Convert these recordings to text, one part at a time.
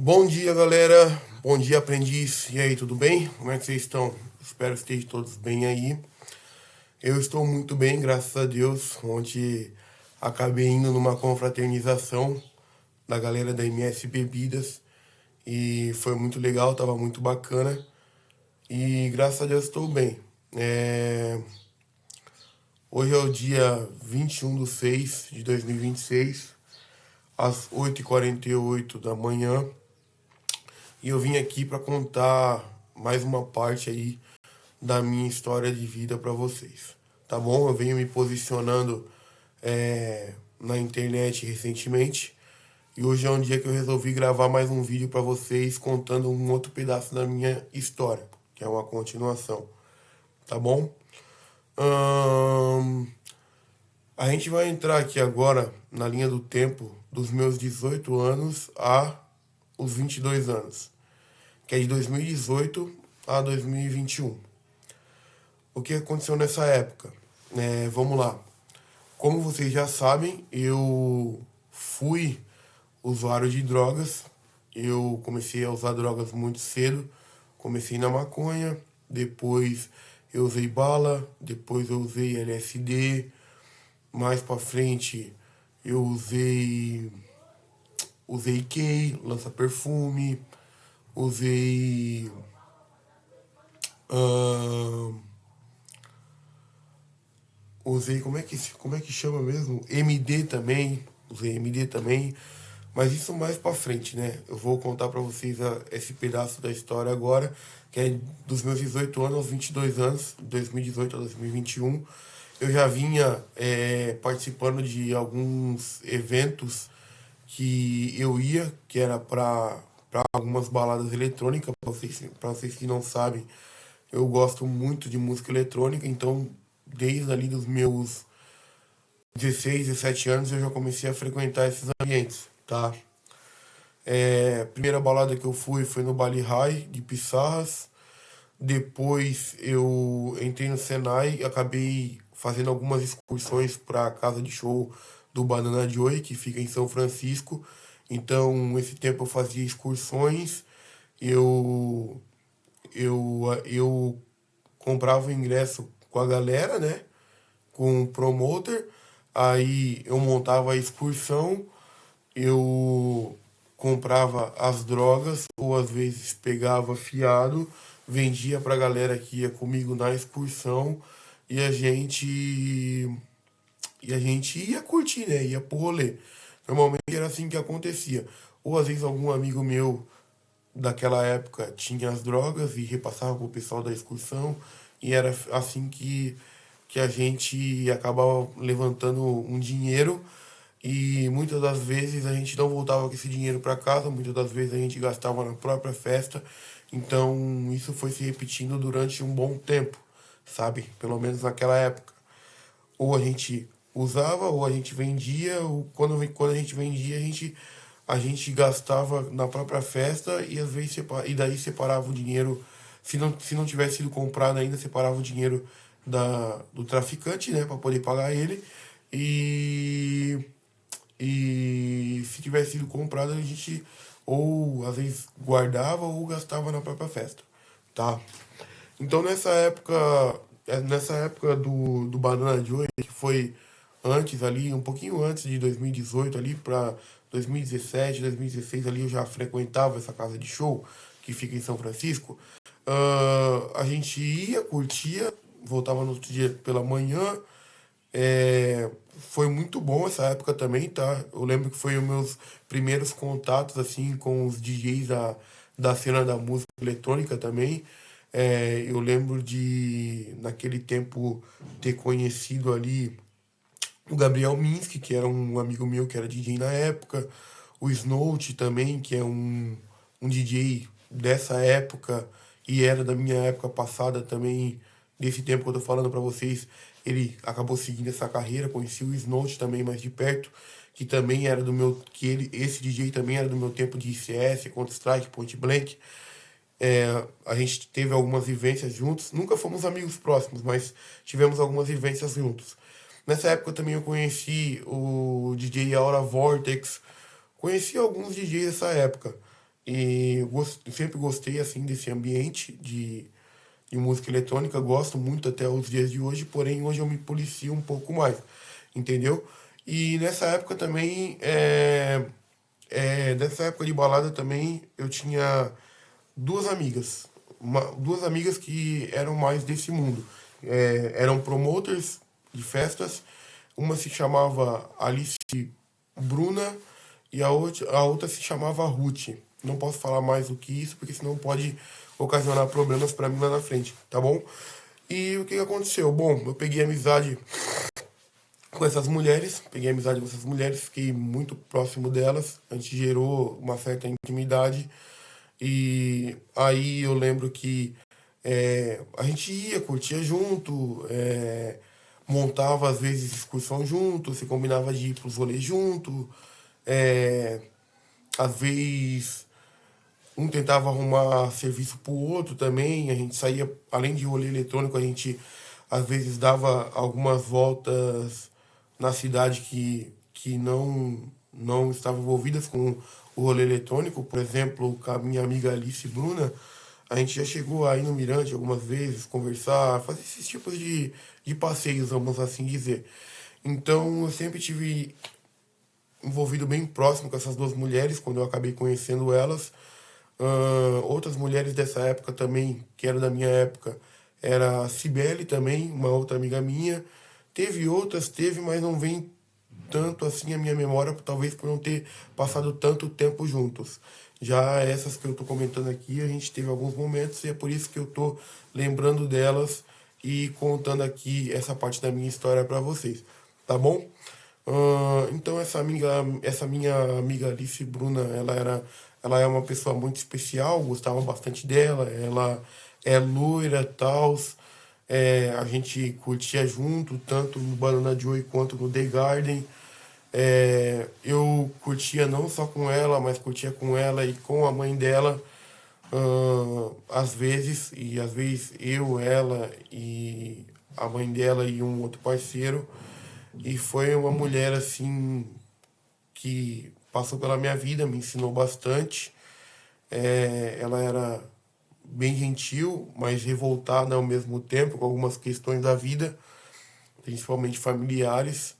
Bom dia, galera. Bom dia, aprendiz. E aí, tudo bem? Como é que vocês estão? Espero que estejam todos bem aí. Eu estou muito bem, graças a Deus. Ontem acabei indo numa confraternização da galera da MS Bebidas e foi muito legal, tava muito bacana. E graças a Deus estou bem. Hoje é o dia 21 de 6 de 2026, às 8h48 da manhã. E eu vim aqui para contar mais uma parte aí da minha história de vida para vocês, tá bom? Eu venho me posicionando na internet recentemente e hoje é um dia que eu resolvi gravar mais um vídeo para vocês contando um outro pedaço da minha história, que é uma continuação, tá bom? Ahn, a gente vai entrar aqui agora na linha do tempo dos meus 18 anos a os 22 anos, que é de 2018 a 2021. O que aconteceu nessa época? Vamos lá. Como vocês já sabem, eu fui usuário de drogas. Eu comecei a usar drogas muito cedo. Comecei na maconha, depois eu usei bala, depois eu usei LSD. Mais pra frente eu usei K, lança-perfume, usei ahn, usei, como é que chama mesmo? MD também, usei MD também, mas isso mais pra frente, né? Eu vou contar pra vocês esse pedaço da história agora, que é dos meus 18 anos aos 22 anos, 2018 a 2021. Eu já vinha participando de alguns eventos que eu ia, que era para algumas baladas eletrônicas, pra vocês que não sabem, eu gosto muito de música eletrônica, então desde ali dos meus 16, 17 anos eu já comecei a frequentar esses ambientes, tá? A primeira balada que eu fui foi no Bali High de Pissarras. Depois eu entrei no Senai e acabei fazendo algumas excursões para a casa de show do Banana Joy, que fica em São Francisco. Então, esse tempo eu fazia excursões, eu, eu comprava o ingresso com a galera, né? Com o promoter, aí eu montava a excursão, eu comprava as drogas, ou às vezes pegava fiado, vendia pra galera que ia comigo na excursão e a gente ia curtir, né? Ia pro rolê. Normalmente era assim que acontecia. Ou às vezes algum amigo meu daquela época tinha as drogas e repassava pro pessoal da excursão e era assim que a gente acabava levantando um dinheiro e muitas das vezes a gente não voltava com esse dinheiro para casa, muitas das vezes a gente gastava na própria festa. Então isso foi se repetindo durante um bom tempo, sabe? Pelo menos naquela época. Ou a gente usava, ou a gente vendia, ou quando a gente vendia, a gente gastava na própria festa e às vezes e daí separava o dinheiro, se não tivesse sido comprado ainda, separava o dinheiro do traficante, né, para poder pagar ele. E, e se tivesse sido comprado, a gente ou às vezes guardava ou gastava na própria festa, tá? Então nessa época do Banana Joy, que foi antes ali, um pouquinho antes de 2018 ali para 2017, 2016 ali eu já frequentava essa casa de show que fica em São Francisco. A gente ia, curtia, voltava no outro dia pela manhã. Foi muito bom essa época também, tá? Eu lembro que foi os meus primeiros contatos assim com os DJs da cena da música eletrônica também. Eu lembro de, naquele tempo, ter conhecido ali o Gabriel Minsky, que era um amigo meu que era DJ na época, o Snout também, que é um DJ dessa época e era da minha época passada também, desse tempo que eu tô falando pra vocês, ele acabou seguindo essa carreira, conheci o Snout também mais de perto, que também era do meu, esse DJ também era do meu tempo de CS, Counter-Strike, Point Blank. A gente teve algumas vivências juntos. Nunca fomos amigos próximos, mas tivemos algumas vivências juntos. Nessa época também eu conheci o DJ Aura Vortex. Conheci alguns DJs dessa época. E sempre gostei assim desse ambiente de música eletrônica, gosto muito até os dias de hoje, porém hoje eu me policio um pouco mais, entendeu? E nessa época também, dessa época de balada também, eu tinha duas amigas, duas amigas que eram mais desse mundo. Eram promoters de festas, uma se chamava Alice Bruna e a outra se chamava Ruth. Não posso falar mais do que isso, porque senão pode ocasionar problemas para mim lá na frente, tá bom? E o que que aconteceu? Bom, eu peguei amizade com essas mulheres, fiquei muito próximo delas, a gente gerou uma certa intimidade. E aí eu lembro que a gente ia, curtia junto, montava às vezes excursão junto, se combinava de ir pros rolês junto, é, às vezes um tentava arrumar serviço pro outro também, a gente saía, além de rolê eletrônico, a gente às vezes dava algumas voltas na cidade que não estavam envolvidas com o rolê eletrônico. Por exemplo, com a minha amiga Alice Bruna, a gente já chegou aí no Mirante algumas vezes, conversar, fazer esses tipos de passeios, vamos assim dizer. Então, eu sempre tive envolvido bem próximo com essas duas mulheres, quando eu acabei conhecendo elas. Outras mulheres dessa época também, que eram da minha época, era a Cibele também, uma outra amiga minha. Teve outras, teve, mas não vem tanto assim a minha memória, talvez por não ter passado tanto tempo juntos. Já essas que eu tô comentando aqui, a gente teve alguns momentos e é por isso que eu tô lembrando delas e contando aqui essa parte da minha história para vocês, tá bom? Então essa minha amiga Alice Bruna, ela é uma pessoa muito especial, gostava bastante dela, ela é loira, tal, a gente curtia junto, tanto no Banana Joy quanto no The Garden. Eu curtia não só com ela, mas curtia com ela e com a mãe dela, às vezes eu, ela e a mãe dela e um outro parceiro. E foi uma mulher assim que passou pela minha vida, me ensinou bastante. Ela era bem gentil, mas revoltada ao mesmo tempo com algumas questões da vida, principalmente familiares.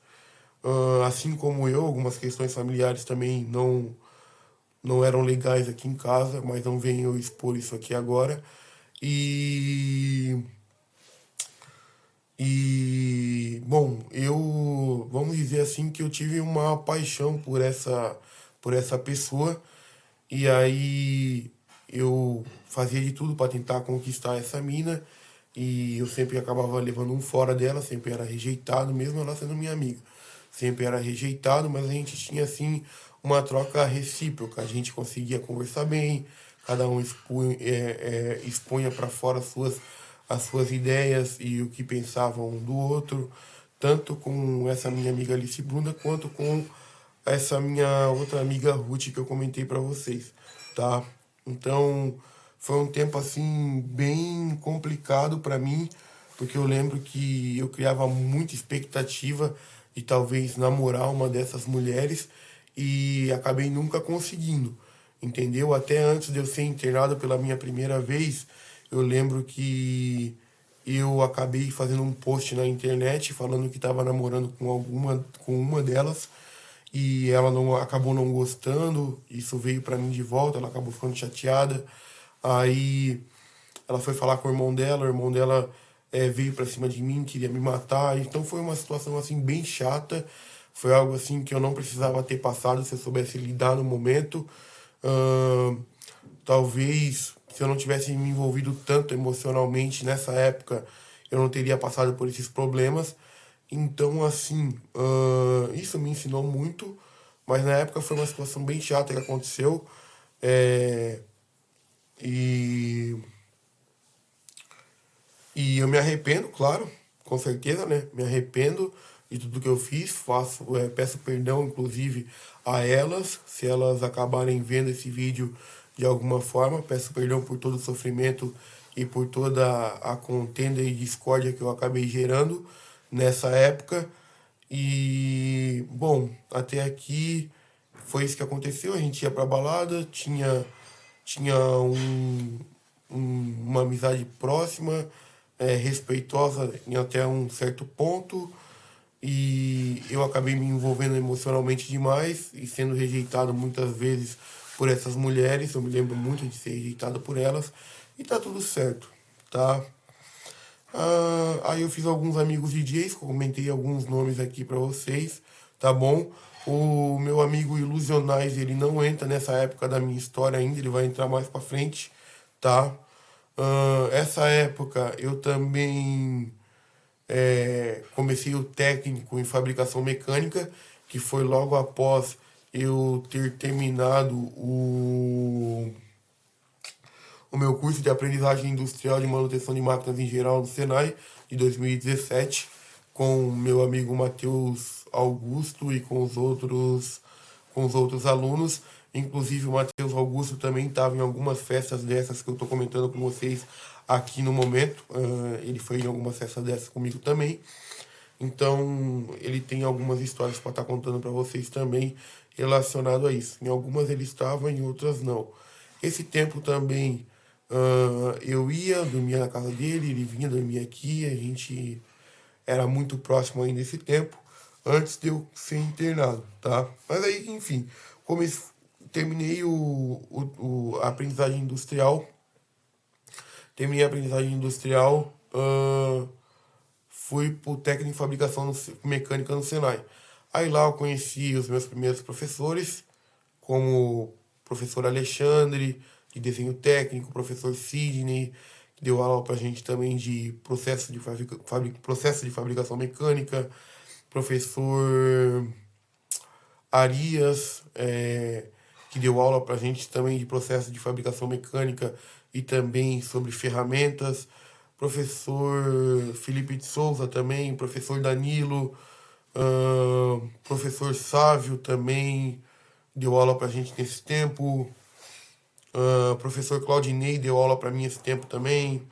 Assim como eu, algumas questões familiares também não eram legais aqui em casa, mas não venho eu expor isso aqui agora. E bom, vamos dizer assim que eu tive uma paixão por essa pessoa, e aí eu fazia de tudo para tentar conquistar essa mina, e eu sempre acabava levando um fora dela, sempre era rejeitado, mesmo ela sendo minha amiga. Sempre era rejeitado, mas a gente tinha assim uma troca recíproca, a gente conseguia conversar bem, cada um expunha para fora as suas ideias e o que pensavam um do outro, tanto com essa minha amiga Alice Bruna, quanto com essa minha outra amiga Ruth que eu comentei para vocês, tá? Então, foi um tempo assim bem complicado para mim, porque eu lembro que eu criava muita expectativa de talvez namorar uma dessas mulheres e acabei nunca conseguindo, entendeu? Até antes de eu ser internado pela minha primeira vez, eu lembro que eu acabei fazendo um post na internet falando que estava namorando com uma delas, e ela acabou não gostando. Isso veio para mim de volta, ela acabou ficando chateada. Aí ela foi falar com o irmão dela veio para cima de mim, queria me matar. Então foi uma situação assim bem chata. Foi algo assim que eu não precisava ter passado se eu soubesse lidar no momento. Ahn, Talvez se eu não tivesse me envolvido tanto emocionalmente nessa época, eu não teria passado por esses problemas. Então, assim, isso me ensinou muito, mas na época foi uma situação bem chata que aconteceu. É, e, e eu me arrependo, claro, com certeza, né? Me arrependo de tudo que eu fiz, peço perdão, inclusive, a elas, se elas acabarem vendo esse vídeo de alguma forma. Peço perdão por todo o sofrimento e por toda a contenda e discórdia que eu acabei gerando nessa época. E, bom, até aqui foi isso que aconteceu. A gente ia pra balada, tinha tinha uma amizade próxima, respeitosa em até um certo ponto, e eu acabei me envolvendo emocionalmente demais e sendo rejeitado muitas vezes por essas mulheres. Eu me lembro muito de ser rejeitado por elas, e tá tudo certo, tá? Aí eu fiz alguns amigos DJs, comentei alguns nomes aqui para vocês, tá bom? O meu amigo Ilusionais, ele não entra nessa época da minha história ainda, ele vai entrar mais para frente, tá? Essa época eu também comecei o técnico em fabricação mecânica, que foi logo após eu ter terminado o meu curso de aprendizagem industrial de manutenção de máquinas em geral no Senai, de 2017, com meu amigo Matheus Augusto e com os outros alunos. Inclusive o Matheus Augusto também estava em algumas festas dessas que eu estou comentando com vocês aqui no momento. Ele foi em algumas festas dessas comigo também. Então, ele tem algumas histórias para estar contando para vocês também relacionado a isso. Em algumas ele estava, em outras não. Esse tempo também eu ia, dormia na casa dele, ele vinha dormir aqui, a gente era muito próximo ainda esse tempo, antes de eu ser internado, tá? Mas aí, enfim, terminei a aprendizagem industrial, terminei a aprendizagem industrial, fui pro técnico de fabricação mecânica no Senai. Aí lá eu conheci os meus primeiros professores, como o professor Alexandre, de desenho técnico, o professor Sidney, que deu aula pra gente também de processo de fabricação mecânica, professor Arias, que deu aula pra gente também de processo de fabricação mecânica e também sobre ferramentas, professor Felipe de Souza também, professor Danilo, professor Sávio também deu aula pra gente nesse tempo, professor Claudinei deu aula pra mim esse tempo também.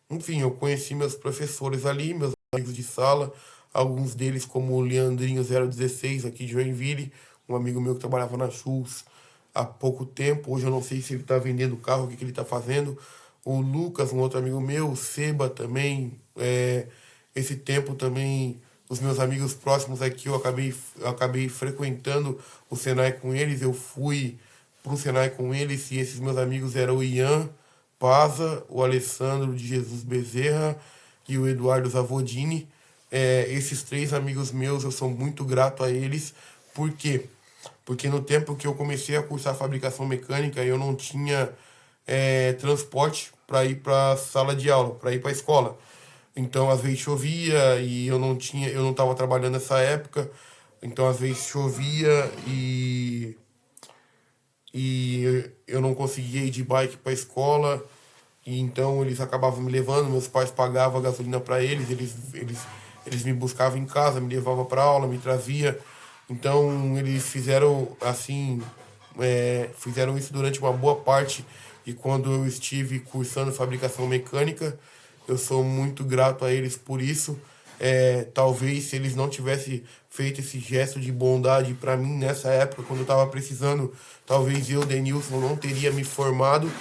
Enfim, eu conheci meus professores ali, meus amigos de sala, alguns deles como o Leandrinho 016 aqui de Joinville, um amigo meu que trabalhava na Schultz há pouco tempo. Hoje eu não sei se ele está vendendo carro, o que ele está fazendo. O Lucas, um outro amigo meu, o Seba também. Esse tempo também, os meus amigos próximos aqui, eu acabei frequentando o Senai com eles. Eu fui pro Senai com eles, e esses meus amigos eram o Ian Paza, o Alessandro de Jesus Bezerra e o Eduardo Zavodini. Esses três amigos meus, eu sou muito grato a eles. Por quê? Porque no tempo que eu comecei a cursar fabricação mecânica, eu não tinha transporte para ir para a sala de aula, para ir para a escola. Então, às vezes chovia e eu não estava trabalhando nessa época. Então, às vezes chovia e eu não conseguia ir de bike para a escola, e então eles acabavam me levando, meus pais pagavam a gasolina para eles me buscavam em casa, me levavam para aula, me trazia. Então eles fizeram assim, fizeram isso durante uma boa parte, e quando eu estive cursando fabricação mecânica, eu sou muito grato a eles por isso. Talvez se eles não tivessem feito esse gesto de bondade para mim nessa época, quando eu estava precisando, talvez eu, Denilson, não teria me formado,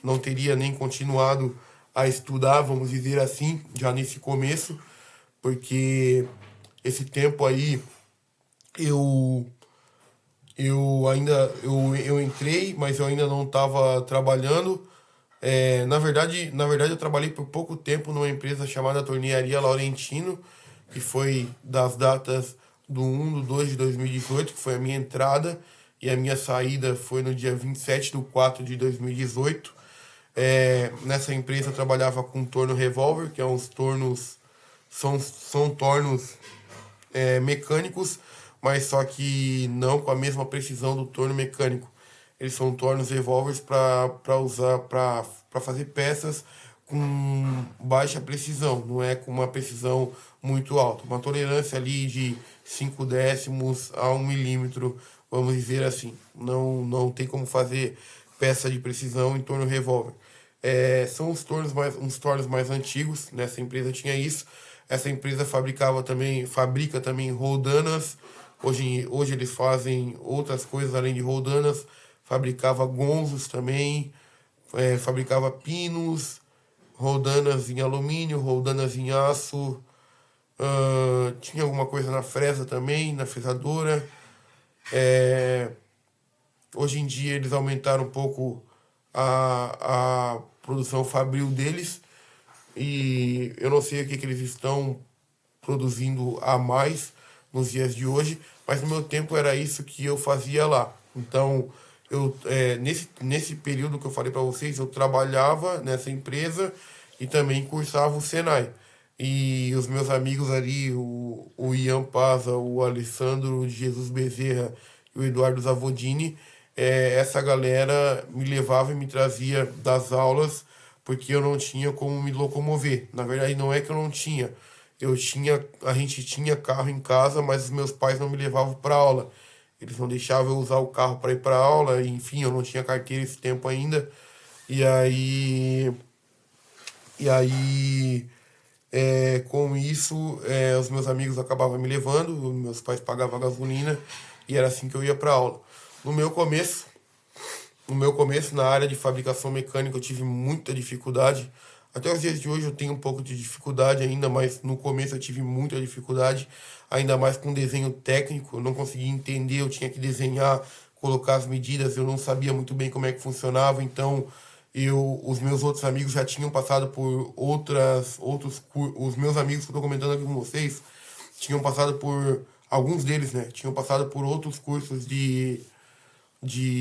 não teria nem continuado a estudar, vamos dizer assim, já nesse começo, porque esse tempo aí eu eu entrei, mas eu ainda não estava trabalhando. Na verdade, eu trabalhei por pouco tempo numa empresa chamada Tornearia Laurentino, que foi das datas do 1/2 de 2018, que foi a minha entrada, e a minha saída foi no dia 27/4 de 2018. Nessa empresa eu trabalhava com torno revólver, que é uns tornos, são tornos mecânicos, mas só que não com a mesma precisão do torno mecânico. Eles são tornos revólveres para usar para fazer peças com baixa precisão, não é com uma precisão muito alta. Uma tolerância ali de 5 décimos a 1 milímetro, vamos dizer assim. Não tem como fazer peça de precisão em torno revólver. São uns tornos mais antigos, nessa empresa tinha isso. Essa empresa fabrica também roldanas. Hoje eles fazem outras coisas além de roldanas, fabricava gonzos também, fabricava pinos, roldanas em alumínio, roldanas em aço, tinha alguma coisa na fresa também, na fresadora. É, hoje em dia eles aumentaram um pouco a produção fabril deles e eu não sei o que eles estão produzindo a mais nos dias de hoje, mas no meu tempo era isso que eu fazia lá. Então, nesse período que eu falei para vocês, eu trabalhava nessa empresa e também cursava o Senai. E os meus amigos ali, o Ian Paza, o Alessandro de Jesus Bezerra e o Eduardo Zavodini, essa galera me levava e me trazia das aulas porque eu não tinha como me locomover. Na verdade, não é que eu não tinha. A gente tinha carro em casa, mas os meus pais não me levavam para aula. Eles não deixavam eu usar o carro para ir para aula, enfim, eu não tinha carteira esse tempo ainda. E aí, com isso, os meus amigos acabavam me levando, meus pais pagavam a gasolina e era assim que eu ia para aula. No meu começo, na área de fabricação mecânica, eu tive muita dificuldade. Até os dias de hoje eu tenho um pouco de dificuldade ainda, mas no começo eu tive muita dificuldade, ainda mais com desenho técnico. Eu não conseguia entender, eu tinha que desenhar, colocar as medidas, eu não sabia muito bem como é que funcionava, então os meus outros amigos já tinham passado por os meus amigos que eu estou comentando aqui com vocês, tinham passado por, alguns deles, né, tinham passado por outros cursos de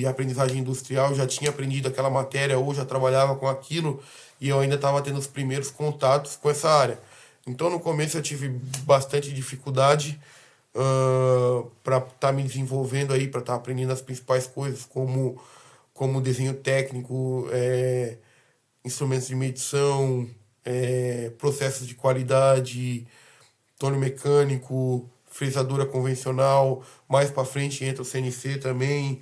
aprendizagem industrial, já tinha aprendido aquela matéria ou já trabalhava com aquilo e eu ainda estava tendo os primeiros contatos com essa área. Então, no começo eu tive bastante dificuldade para estar me desenvolvendo aí, para estar aprendendo as principais coisas, como desenho técnico, instrumentos de medição, processos de qualidade, torno mecânico, fresadura convencional. Mais para frente entra o CNC também,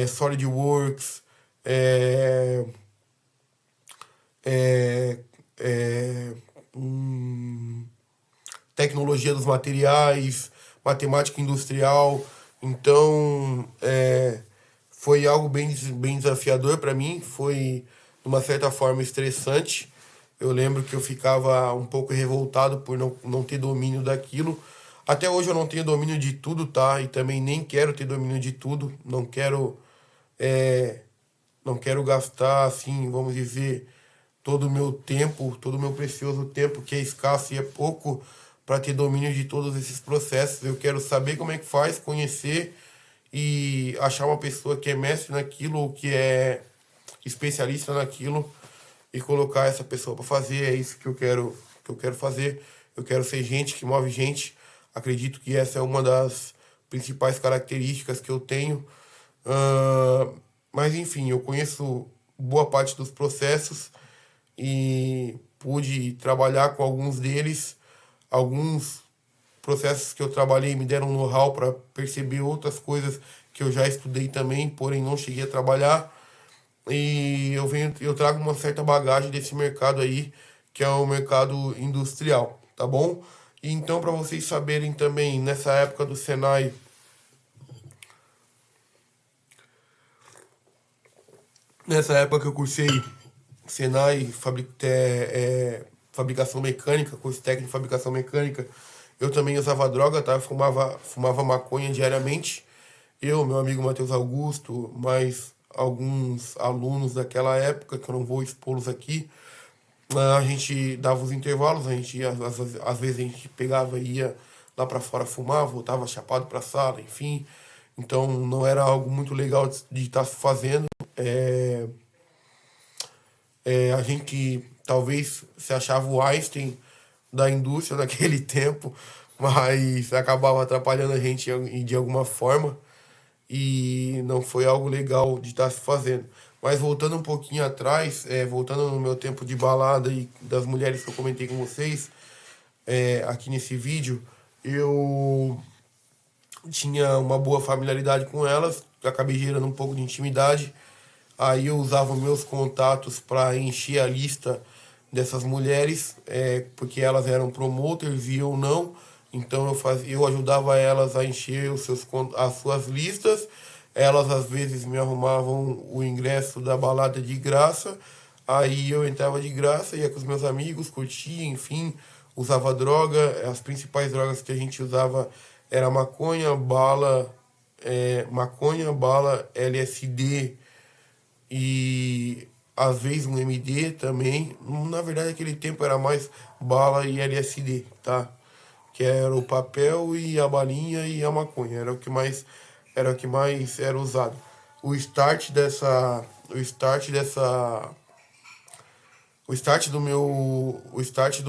SolidWorks, é, é, hum, tecnologia dos materiais, matemática industrial. Então, foi algo bem desafiador para mim, foi de uma certa forma estressante. Eu lembro que eu ficava um pouco revoltado por não ter domínio daquilo. Até hoje eu não tenho domínio de tudo, tá? E também nem quero ter domínio de tudo. Não quero gastar, assim, vamos dizer, todo o meu tempo, todo o meu precioso tempo, que é escasso e é pouco, para ter domínio de todos esses processos. Eu quero saber como é que faz, conhecer e achar uma pessoa que é mestre naquilo ou que é especialista naquilo e colocar essa pessoa para fazer. É isso que eu quero fazer. Eu quero ser gente que move gente. Acredito que essa é uma das principais características que eu tenho. Mas enfim, eu conheço boa parte dos processos e pude trabalhar com alguns deles. Alguns processos que eu trabalhei me deram know-how para perceber outras coisas que eu já estudei também, porém não cheguei a trabalhar. E eu trago uma certa bagagem desse mercado aí, que é o mercado industrial, tá bom? E então, para vocês saberem também, nessa época que eu cursei Senai, fabricação mecânica, curso técnico de fabricação mecânica, eu também usava droga, tá? Fumava maconha diariamente. Eu, meu amigo Matheus Augusto, mais alguns alunos daquela época, que eu não vou expô-los aqui, a gente dava os intervalos, a gente às vezes a gente pegava e ia lá para fora fumar, voltava chapado para a sala, enfim. Então não era algo muito legal de estar se fazendo. A gente talvez se achava o Einstein da indústria naquele tempo, mas acabava atrapalhando a gente de alguma forma e não foi algo legal de estar se fazendo. Mas voltando um pouquinho atrás, voltando no meu tempo de balada e das mulheres que eu comentei com vocês, aqui nesse vídeo, eu tinha uma boa familiaridade com elas, acabei gerando um pouco de intimidade. Aí eu usava meus contatos para encher a lista dessas mulheres, porque elas eram promoters e eu não. Então eu ajudava elas a encher as suas listas Elas às vezes me arrumavam o ingresso da balada de graça, aí eu entrava de graça, ia com os meus amigos, curtia, enfim, usava droga. As principais drogas que a gente usava era maconha, bala, LSD e às vezes um MD também. Na verdade, naquele tempo era mais bala e LSD, tá? Que era o papel e a balinha e a maconha, era o que mais era usado. O start dessa o start do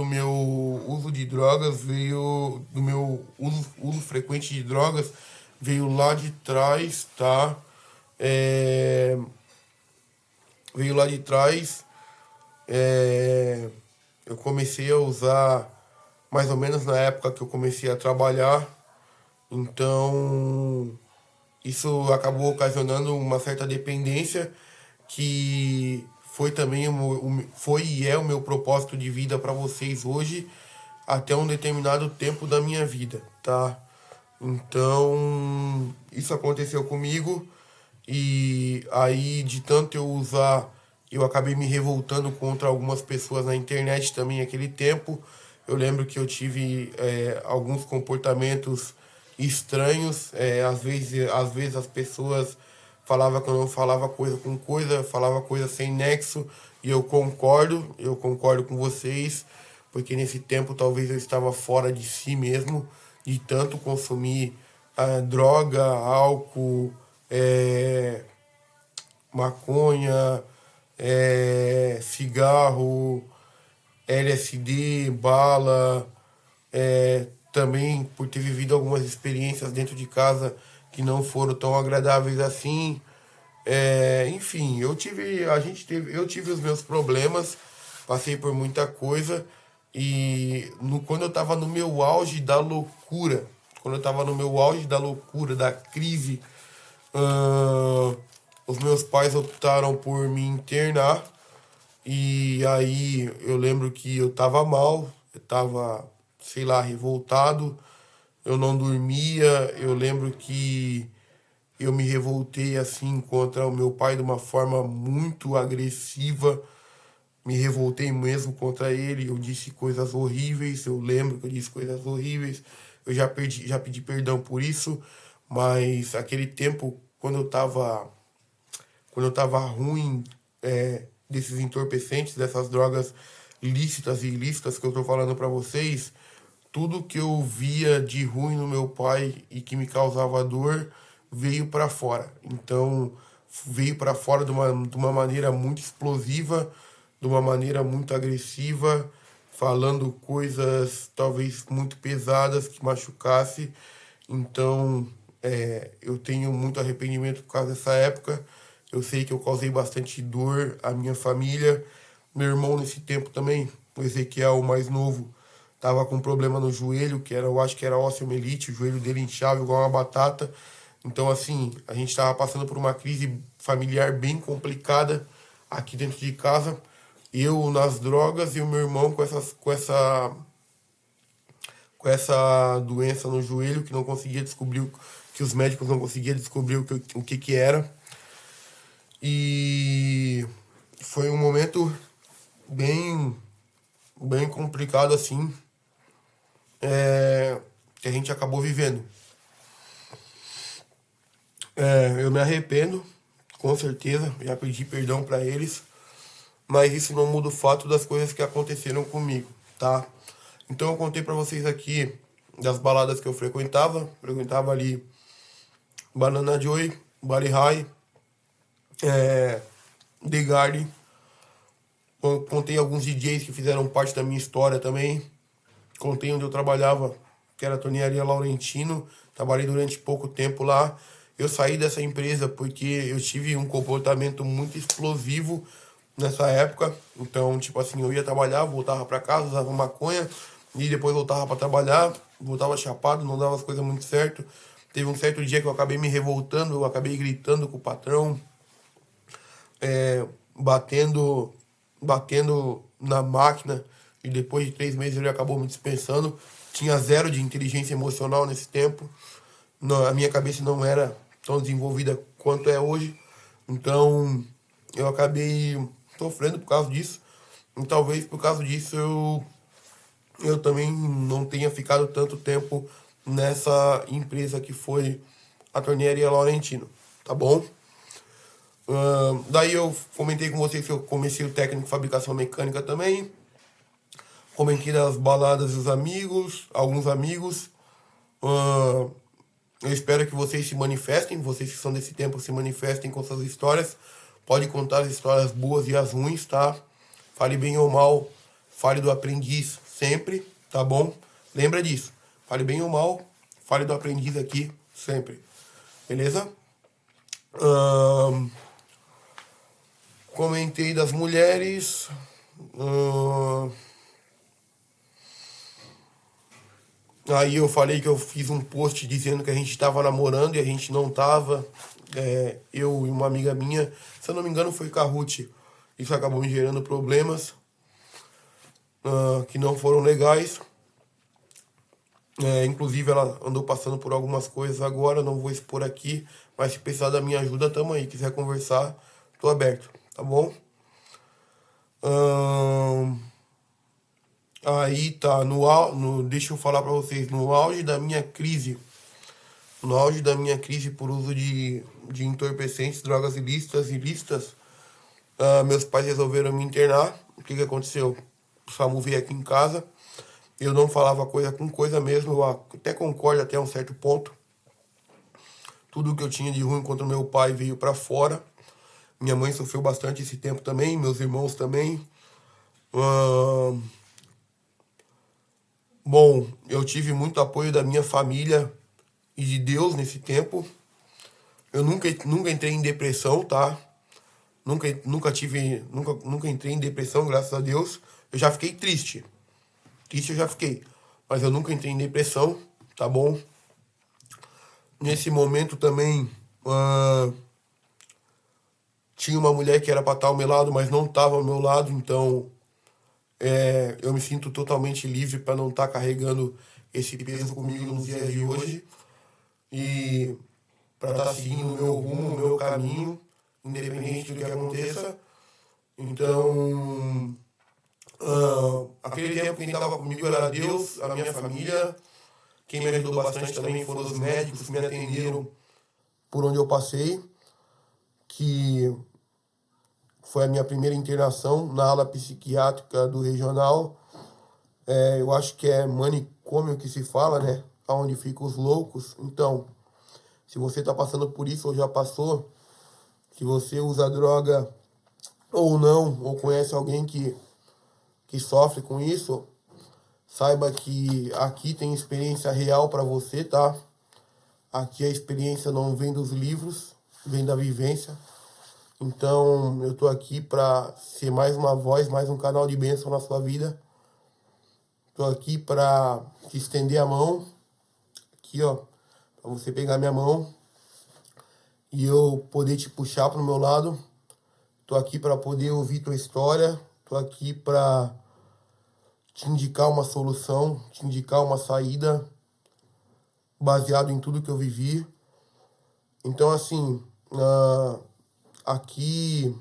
meu uso de drogas veio do meu uso frequente de drogas veio lá de trás, tá? É, veio lá de trás. é, eu comecei a usar mais ou menos na época que eu comecei a trabalhar, então isso acabou ocasionando uma certa dependência que foi também foi e é o meu propósito de vida para vocês hoje até um determinado tempo da minha vida, tá? Então, isso aconteceu comigo e aí de tanto eu usar, eu acabei me revoltando contra algumas pessoas na internet também naquele tempo. Eu lembro que eu tive alguns comportamentos estranhos. Às vezes as pessoas falavam que eu não falava coisa com coisa, falava coisa sem nexo, e eu concordo com vocês, porque nesse tempo talvez eu estava fora de si mesmo, de tanto consumir droga, álcool, maconha, cigarro, LSD, bala, também por ter vivido algumas experiências dentro de casa que não foram tão agradáveis assim. Enfim, eu tive os meus problemas, passei por muita coisa e quando eu estava no meu auge da loucura, da crise, ahn, os meus pais optaram por me internar e aí eu lembro que eu tava mal, eu tava, sei lá, revoltado, eu não dormia, eu lembro que eu me revoltei assim contra o meu pai de uma forma muito agressiva, me revoltei mesmo contra ele, eu disse coisas horríveis, eu lembro que eu disse coisas horríveis, eu já pedi perdão por isso, mas aquele tempo, quando eu tava ruim, desses entorpecentes, dessas drogas lícitas e ilícitas que eu tô falando para vocês, tudo que eu via de ruim no meu pai e que me causava dor veio para fora. Então, veio para fora de uma maneira muito explosiva, de uma maneira muito agressiva, falando coisas talvez muito pesadas que machucasse. Então, eu tenho muito arrependimento por causa dessa época. Eu sei que eu causei bastante dor à minha família. Meu irmão, nesse tempo também, o Ezequiel, o mais novo, tava com um problema no joelho, eu acho que era osteomielite, o joelho dele inchava igual uma batata. Então, assim, a gente tava passando por uma crise familiar bem complicada aqui dentro de casa. Eu nas drogas e o meu irmão com essa doença no joelho que não conseguia descobrir, que os médicos não conseguiam descobrir o que era. E foi um momento bem, bem complicado assim, que a gente acabou vivendo. Eu me arrependo, com certeza, já pedi perdão para eles, mas isso não muda o fato das coisas que aconteceram comigo, tá? Então eu contei para vocês aqui das baladas que eu frequentava ali Banana Joy, Bali High, The Garden. Contei alguns DJs que fizeram parte da minha história também. Contei onde eu trabalhava, que era a Tornearia Laurentino. Trabalhei durante pouco tempo lá. Eu saí dessa empresa porque eu tive um comportamento muito explosivo nessa época. Então, tipo assim, eu ia trabalhar, voltava para casa, usava maconha e depois voltava para trabalhar, voltava chapado, não dava as coisas muito certo. Teve um certo dia que eu acabei me revoltando, eu acabei gritando com o patrão, batendo na máquina, e depois de 3 meses ele acabou me dispensando. Tinha zero de inteligência emocional nesse tempo. Não, a minha cabeça não era tão desenvolvida quanto é hoje. Então, eu acabei sofrendo por causa disso. E talvez por causa disso eu também não tenha ficado tanto tempo nessa empresa que foi a Tornearia Laurentino, tá bom? Daí eu comentei com vocês que eu comecei o técnico de fabricação mecânica também. Comentei das baladas dos amigos, alguns amigos. Eu espero que vocês se manifestem, vocês que são desse tempo se manifestem com suas histórias. Pode contar as histórias boas e as ruins, tá? Fale bem ou mal, fale do aprendiz sempre, tá bom? Lembra disso. Fale bem ou mal, fale do aprendiz aqui sempre. Beleza? Comentei das mulheres. Aí eu falei que eu fiz um post dizendo que a gente estava namorando e a gente não estava. Eu e uma amiga minha, se eu não me engano foi com a Ruth. Isso acabou me gerando problemas que não foram legais. Inclusive ela andou passando por algumas coisas agora, não vou expor aqui, mas se precisar da minha ajuda, tamo aí. Quiser conversar, tô aberto, tá bom? Aí tá, deixa eu falar pra vocês, no auge da minha crise por uso de entorpecentes, drogas ilícitas, meus pais resolveram me internar. O que aconteceu? O SAMU veio aqui em casa, eu não falava coisa com coisa mesmo, eu até concordo até um certo ponto. Tudo que eu tinha de ruim contra o meu pai veio pra fora. Minha mãe sofreu bastante esse tempo também, meus irmãos também. Bom, eu tive muito apoio da minha família e de Deus nesse tempo. Eu nunca entrei em depressão, tá? Nunca entrei em depressão, graças a Deus. Eu já fiquei triste. Triste eu já fiquei. Mas eu nunca entrei em depressão, tá bom? Nesse momento também tinha uma mulher que era pra estar ao meu lado, mas não estava ao meu lado, então eu me sinto totalmente livre para não estar carregando esse peso comigo nos dias de hoje. E para estar seguindo o meu rumo, o meu caminho, independente do que aconteça. Então, aquele tempo quem estava comigo era Deus, a minha família. Quem me ajudou bastante também foram os médicos que me atenderam por onde eu passei, que foi a minha primeira internação na ala psiquiátrica do regional. Eu acho que é manicômio que se fala, né? Onde ficam os loucos. Então, se você está passando por isso ou já passou, se você usa droga ou não, ou conhece alguém que sofre com isso, saiba que aqui tem experiência real para você, tá? Aqui a experiência não vem dos livros, vem da vivência. Então, eu tô aqui para ser mais uma voz, mais um canal de bênção na sua vida. Tô aqui para te estender a mão, aqui ó, para você pegar minha mão e eu poder te puxar pro meu lado. Tô aqui para poder ouvir tua história, tô aqui para te indicar uma solução, te indicar uma saída, baseado em tudo que eu vivi. Então, assim, aqui,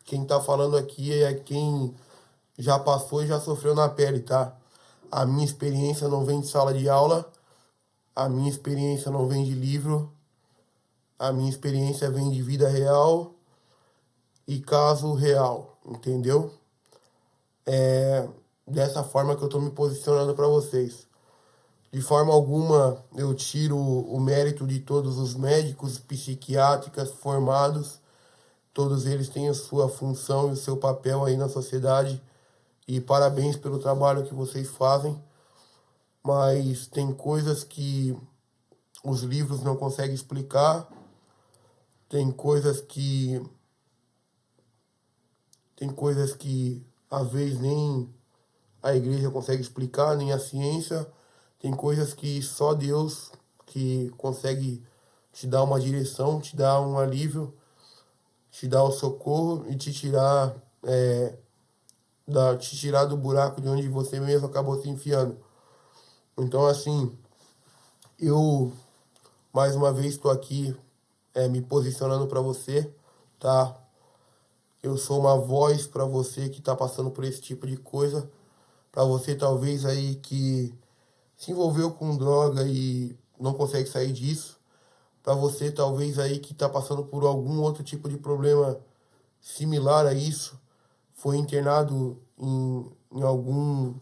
quem tá falando aqui é quem já passou e já sofreu na pele, tá? A minha experiência não vem de sala de aula, a minha experiência não vem de livro, a minha experiência vem de vida real e caso real, entendeu? Dessa forma que eu tô me posicionando para vocês. De forma alguma eu tiro o mérito de todos os médicos psiquiátricos formados. Todos eles têm a sua função e o seu papel aí na sociedade. E parabéns pelo trabalho que vocês fazem. Mas tem coisas que os livros não conseguem explicar. Tem coisas que às vezes nem a igreja consegue explicar, nem a ciência. Tem coisas que só Deus que consegue te dar uma direção, te dar um alívio, te dar o socorro e te tirar do buraco de onde você mesmo acabou se enfiando. Então, assim, eu mais uma vez estou aqui me posicionando para você, tá? Eu sou uma voz para você que está passando por esse tipo de coisa, para você talvez aí que se envolveu com droga e não consegue sair disso, para você talvez aí que está passando por algum outro tipo de problema similar a isso, foi internado em algum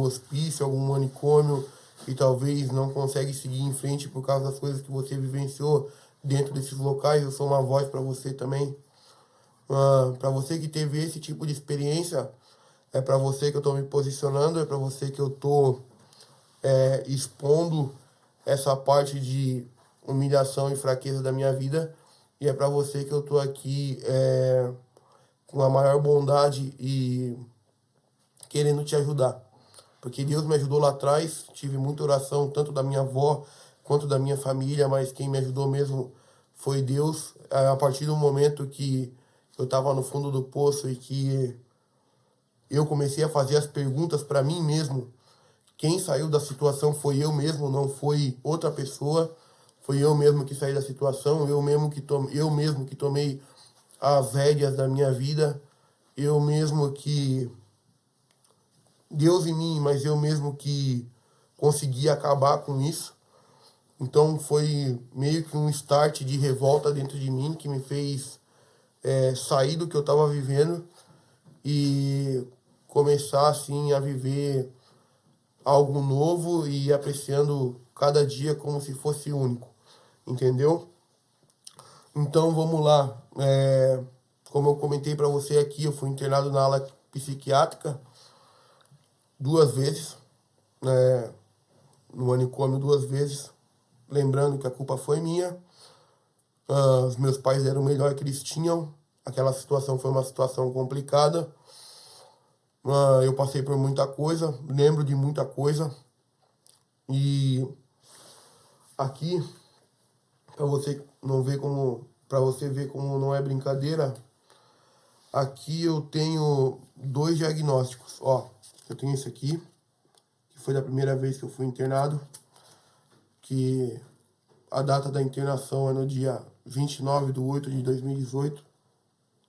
hospício, algum manicômio e talvez não consegue seguir em frente por causa das coisas que você vivenciou dentro desses locais. Eu sou uma voz para você também. Para você que teve esse tipo de experiência, é para você que eu estou me posicionando, é para você que eu estou expondo essa parte de humilhação e fraqueza da minha vida, e é para você que eu estou aqui com a maior bondade e querendo te ajudar. Porque Deus me ajudou lá atrás, tive muita oração, tanto da minha avó quanto da minha família, mas quem me ajudou mesmo foi Deus. A partir do momento que eu estava no fundo do poço e que eu comecei a fazer as perguntas para mim mesmo, quem saiu da situação foi eu mesmo, não foi outra pessoa, foi eu mesmo que saí da situação, eu mesmo que tomei as rédeas da minha vida, eu mesmo que Deus em mim, mas eu mesmo que consegui acabar com isso. Então foi meio que um start de revolta dentro de mim que me fez sair do que eu estava vivendo e começar assim a viver algo novo e apreciando cada dia como se fosse único, entendeu? Então vamos lá. Como eu comentei para você aqui, eu fui internado na ala psiquiátrica 2 vezes, no manicômio 2 vezes, lembrando que a culpa foi minha. Os meus pais deram o melhor que eles tinham, aquela situação foi uma situação complicada. Eu passei por muita coisa, lembro de muita coisa. E aqui, para você ver como não é brincadeira, aqui eu tenho 2 diagnósticos. Ó, eu tenho esse aqui, que foi da primeira vez que eu fui internado, que a data da internação é no dia 29/8/2018.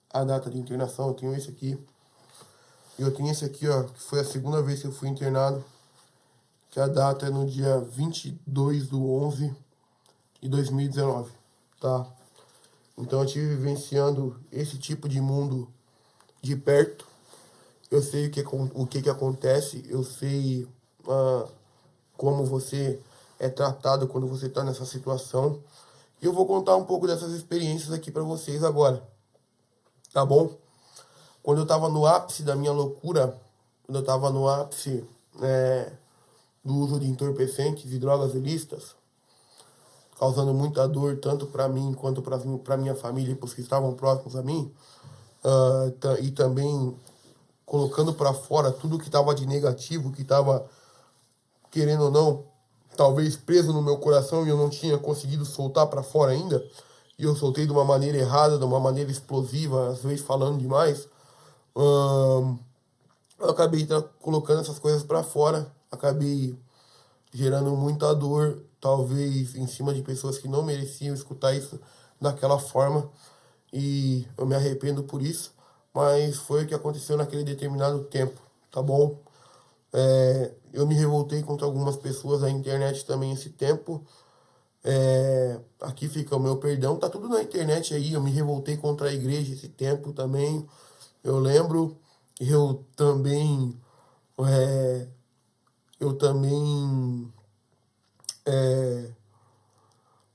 A data de internação, eu tenho esse aqui. E eu tenho esse aqui, ó, que foi a segunda vez que eu fui internado, que a data é no dia 22/11/2019, tá? Então eu estive vivenciando esse tipo de mundo de perto. Eu sei o que acontece, eu sei como você é tratado quando você está nessa situação. E eu vou contar um pouco dessas experiências aqui para vocês agora, tá bom? Quando eu estava no ápice da minha loucura, quando eu estava no ápice do uso de entorpecentes e drogas ilícitas, causando muita dor tanto para mim quanto para minha família e para os que estavam próximos a mim, e também colocando para fora tudo que estava de negativo, que estava, querendo ou não, talvez preso no meu coração e eu não tinha conseguido soltar para fora ainda, e eu soltei de uma maneira errada, de uma maneira explosiva, às vezes falando demais. Eu acabei colocando essas coisas para fora, acabei gerando muita dor, talvez em cima de pessoas que não mereciam escutar isso daquela forma, e eu me arrependo por isso, mas foi o que aconteceu naquele determinado tempo, tá bom? Eu me revoltei contra algumas pessoas na internet também esse tempo. Aqui fica o meu perdão, tá tudo na internet aí. Eu me revoltei contra a igreja esse tempo também. Eu lembro, eu também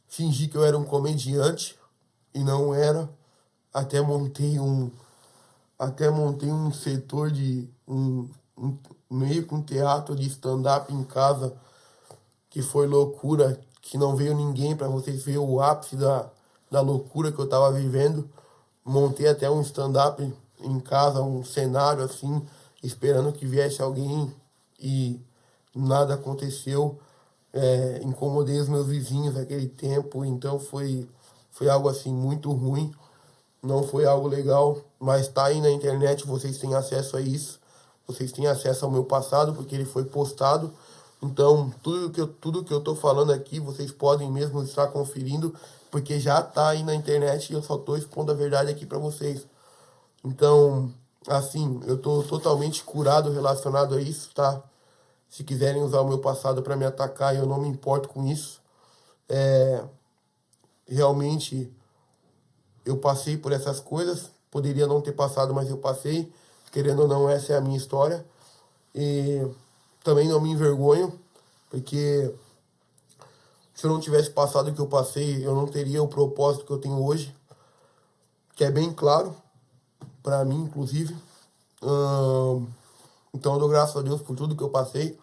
fingi que eu era um comediante e não era. Até montei um setor de meio que um teatro de stand-up em casa, que foi loucura, que não veio ninguém, para vocês verem o ápice da loucura que eu estava vivendo. Montei até um stand-up em casa, um cenário assim, esperando que viesse alguém e nada aconteceu. Incomodei os meus vizinhos naquele tempo, então foi algo assim muito ruim, não foi algo legal, mas tá aí na internet, vocês têm acesso a isso, vocês têm acesso ao meu passado, porque ele foi postado Então, tudo que eu tô falando aqui, vocês podem mesmo estar conferindo, porque já tá aí na internet e eu só tô expondo a verdade aqui para vocês. Então, assim, eu tô totalmente curado relacionado a isso, tá? Se quiserem usar o meu passado para me atacar, eu não me importo com isso. Realmente, eu passei por essas coisas, poderia não ter passado, mas eu passei. Querendo ou não, essa é a minha história. E também não me envergonho, porque se eu não tivesse passado o que eu passei, eu não teria o propósito que eu tenho hoje, que é bem claro, para mim, inclusive. Então eu dou graças a Deus por tudo que eu passei,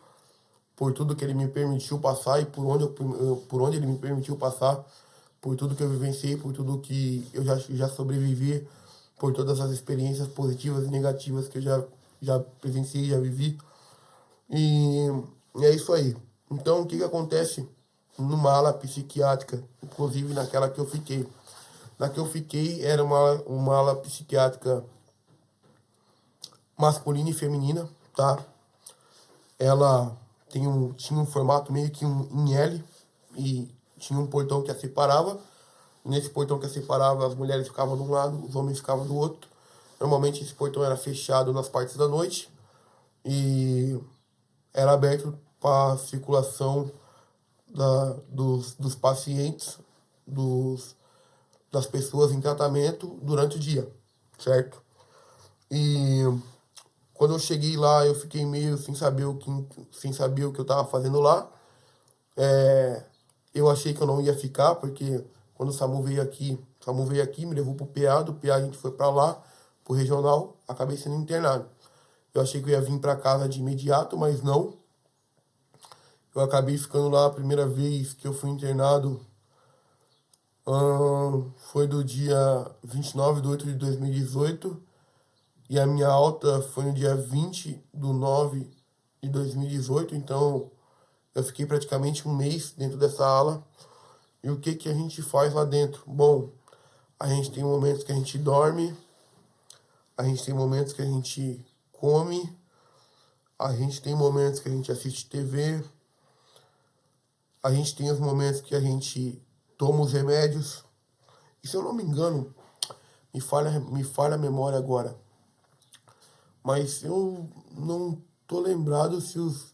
por tudo que Ele me permitiu passar e por onde Ele me permitiu passar, por tudo que eu vivenciei, por tudo que eu já sobrevivi, por todas as experiências positivas e negativas que eu já presenciei, já vivi. E é isso aí. Então, o que acontece numa ala psiquiátrica, inclusive naquela que eu fiquei? Na que eu fiquei era uma ala psiquiátrica masculina e feminina, tá? Ela tinha um formato meio que em L e tinha um portão que a separava. Nesse portão que a separava, as mulheres ficavam de um lado, os homens ficavam do outro. Normalmente esse portão era fechado nas partes da noite e era aberto para circulação dos pacientes, das pessoas em tratamento durante o dia, certo? E quando eu cheguei lá, eu fiquei meio sem saber o que eu estava fazendo lá. Eu achei que eu não ia ficar, porque quando o SAMU veio aqui, me levou pro PA, do PA a gente foi para lá, pro regional, acabei sendo internado. Eu achei que eu ia vir para casa de imediato, mas não. Eu acabei ficando lá a primeira vez que eu fui internado. Foi do dia 29/8/2018. E a minha alta foi no dia 20/9/2018. Então, eu fiquei praticamente um mês dentro dessa ala. E o que a gente faz lá dentro? Bom, a gente tem momentos que a gente dorme, a gente tem momentos que a gente come, a gente tem momentos que a gente assiste TV, a gente tem os momentos que a gente toma os remédios. E se eu não me engano, me falha a memória agora, mas eu não tô lembrado se os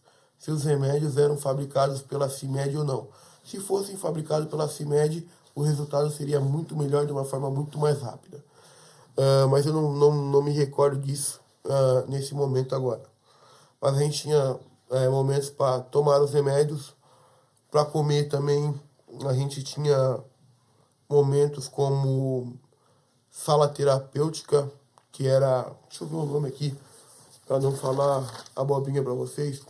remédios eram fabricados pela CIMED ou não. Se fossem fabricados pela CIMED, o resultado seria muito melhor, de uma forma muito mais rápida. Mas eu não me recordo disso nesse momento agora. Mas a gente tinha momentos para tomar os remédios, para comer também. A gente tinha momentos como sala terapêutica, que era... Deixa eu ver o nome aqui, para não falar abobrinha para vocês.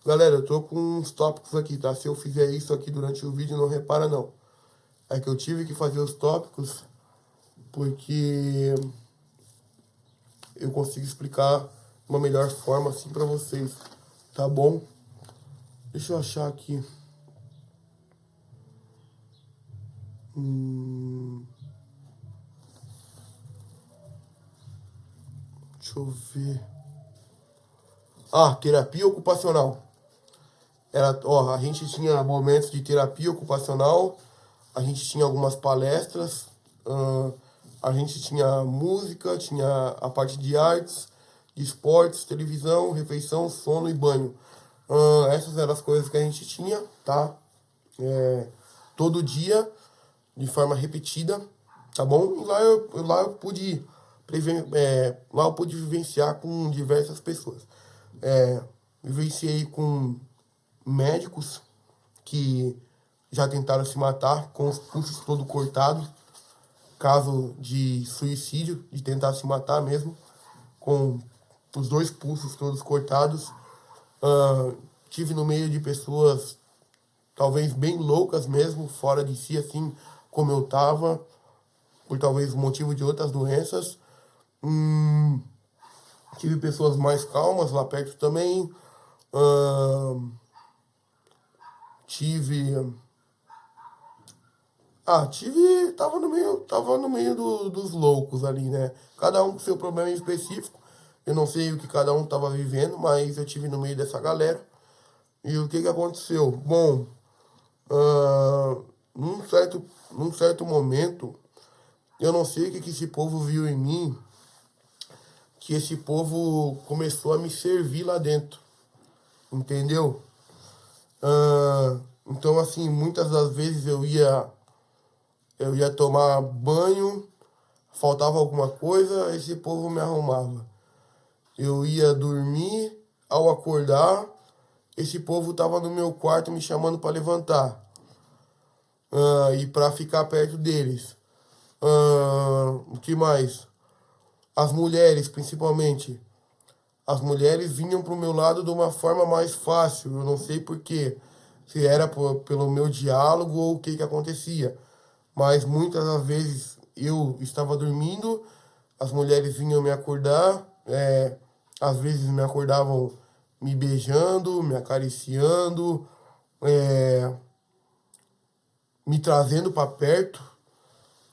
Galera, eu tô com uns tópicos aqui, tá? Se eu fizer isso aqui durante o vídeo, não repara não. É que eu tive que fazer os tópicos porque eu consigo explicar de uma melhor forma assim pra vocês, tá bom? Deixa eu achar aqui. Deixa eu ver. Terapia ocupacional. A gente tinha momentos de terapia ocupacional, a gente tinha algumas palestras, a gente tinha música, tinha a parte de artes, de esportes, televisão, refeição, sono e banho. Essas eram as coisas que a gente tinha, tá? Todo dia, de forma repetida, tá bom? E lá eu pude vivenciar com diversas pessoas. Vivenciei com médicos que já tentaram se matar com os pulsos todo cortados, caso de suicídio, de tentar se matar mesmo, com os 2 pulsos todos cortados. Tive no meio de pessoas talvez bem loucas mesmo, fora de si, assim como eu tava, por talvez motivo de outras doenças. Tive pessoas mais calmas lá perto também. Tava no meio dos loucos ali, né? Cada um com seu problema em específico. Eu não sei o que cada um tava vivendo, mas eu tive no meio dessa galera. E o que que aconteceu? Bom, num certo momento, eu não sei o que que esse povo viu em mim, que esse povo começou a me servir lá dentro, entendeu? Então, assim, muitas das vezes eu ia tomar banho, faltava alguma coisa, esse povo me arrumava. Eu ia dormir, ao acordar, esse povo tava no meu quarto me chamando para levantar, e para ficar perto deles. O que mais? As mulheres, principalmente. As mulheres vinham pro meu lado de uma forma mais fácil. Eu não sei por quê. Se era pelo meu diálogo ou o que que acontecia. Mas muitas das vezes eu estava dormindo, as mulheres vinham me acordar, às vezes me acordavam me beijando, me acariciando, é, me trazendo para perto.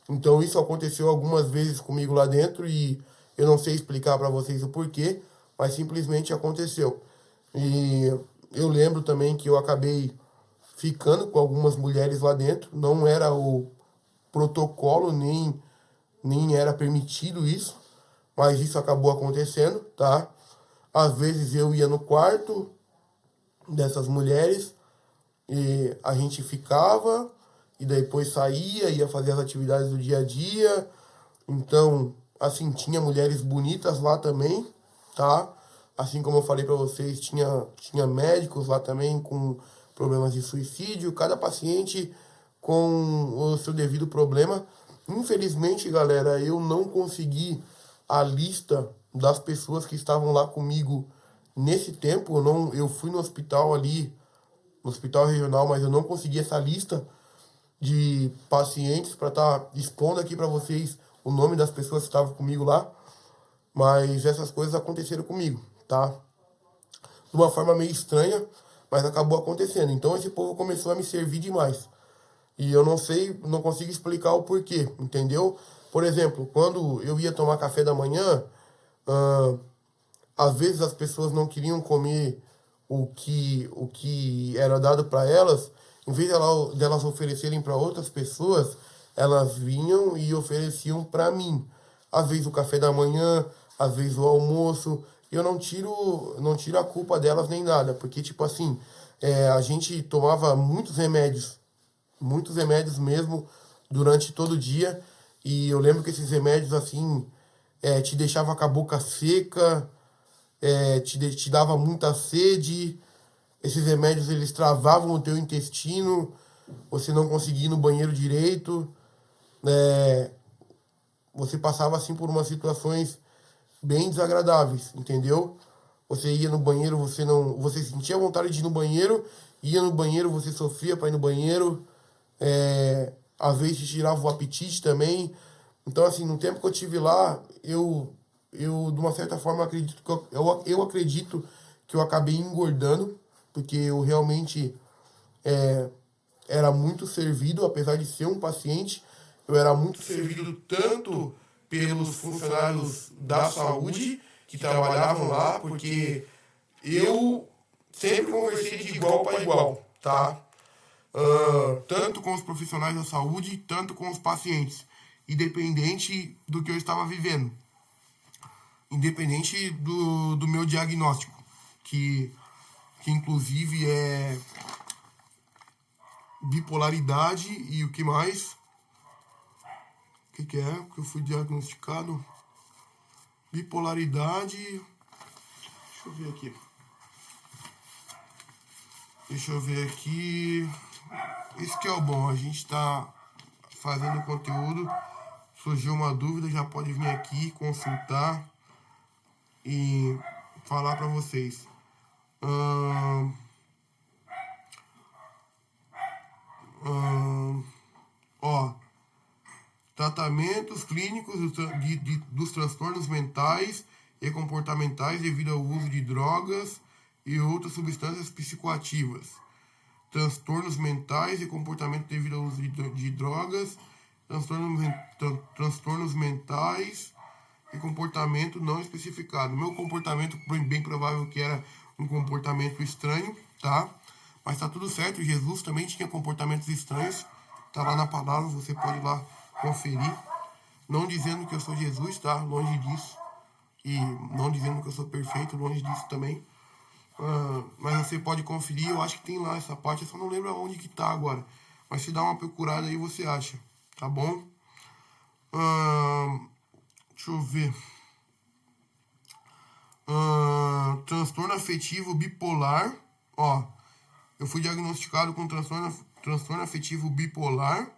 Então isso aconteceu algumas vezes comigo lá dentro e eu não sei explicar para vocês o porquê, mas simplesmente aconteceu. E eu lembro também que eu acabei ficando com algumas mulheres lá dentro, não era o protocolo, nem era permitido isso, mas isso acabou acontecendo, tá? Às vezes eu ia no quarto dessas mulheres e a gente ficava e depois saía, ia fazer as atividades do dia a dia. Então, assim, tinha mulheres bonitas lá também, tá? Assim como eu falei para vocês, tinha médicos lá também com problemas de suicídio, cada paciente com o seu devido problema. Infelizmente, galera, eu não consegui a lista das pessoas que estavam lá comigo nesse tempo. Eu fui no hospital ali, no hospital regional, mas eu não consegui essa lista de pacientes para estar expondo aqui para vocês o nome das pessoas que estavam comigo lá, mas essas coisas aconteceram comigo, tá? De uma forma meio estranha, mas acabou acontecendo. Então esse povo começou a me servir demais. E eu não sei, não consigo explicar o porquê, entendeu? Por exemplo, quando eu ia tomar café da manhã, às vezes as pessoas não queriam comer o que era dado para elas, em vez delas oferecerem para outras pessoas, elas vinham e ofereciam para mim. Às vezes o café da manhã, às vezes o almoço. E eu não tiro a culpa delas nem nada, porque, tipo assim, a gente tomava muitos remédios mesmo, durante todo o dia. E eu lembro que esses remédios, assim, te deixava com a boca seca, te dava muita sede. Esses remédios eles travavam o teu intestino, você não conseguia ir no banheiro direito, você passava assim por umas situações bem desagradáveis, entendeu? Você ia no banheiro, você sentia vontade de ir no banheiro, ia no banheiro, você sofria para ir no banheiro, às vezes te tirava o apetite também. Então, assim, no tempo que eu tive lá, eu de uma certa forma, acredito que eu acredito que eu acabei engordando, porque eu realmente era muito servido, apesar de ser um paciente, eu era muito servido tanto pelos funcionários da saúde que trabalhavam lá, porque eu sempre conversei de igual para igual, tá? Tanto com os profissionais da saúde, tanto com os pacientes, independente do que eu estava vivendo, independente do meu diagnóstico, que inclusive é bipolaridade e o que mais? O que é que eu fui diagnosticado? Bipolaridade. Deixa eu ver aqui. Deixa eu ver aqui. Isso que é o bom, a gente está fazendo conteúdo. Surgiu uma dúvida, já pode vir aqui consultar e falar para vocês. Ó, tratamentos clínicos dos transtornos mentais e comportamentais devido ao uso de drogas e outras substâncias psicoativas. Transtornos mentais e comportamento devido ao uso de drogas, transtornos mentais e comportamento não especificado. Meu comportamento, bem provável que era um comportamento estranho, tá? Mas tá tudo certo, Jesus também tinha comportamentos estranhos, tá lá na palavra, você pode ir lá conferir. Não dizendo que eu sou Jesus, tá? Longe disso. E não dizendo que eu sou perfeito, longe disso também. Mas você pode conferir, eu acho que tem lá essa parte, eu só não lembro aonde que tá agora. Mas se dá uma procurada aí, você acha, tá bom? Deixa eu ver. Transtorno afetivo bipolar. Ó, eu fui diagnosticado com transtorno afetivo bipolar,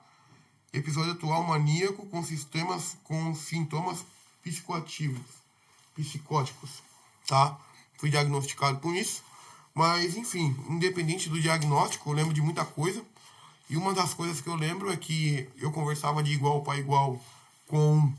episódio atual maníaco com sintomas psicóticos, tá? Fui diagnosticado com isso, mas enfim, independente do diagnóstico, eu lembro de muita coisa. E uma das coisas que eu lembro é que eu conversava de igual para igual com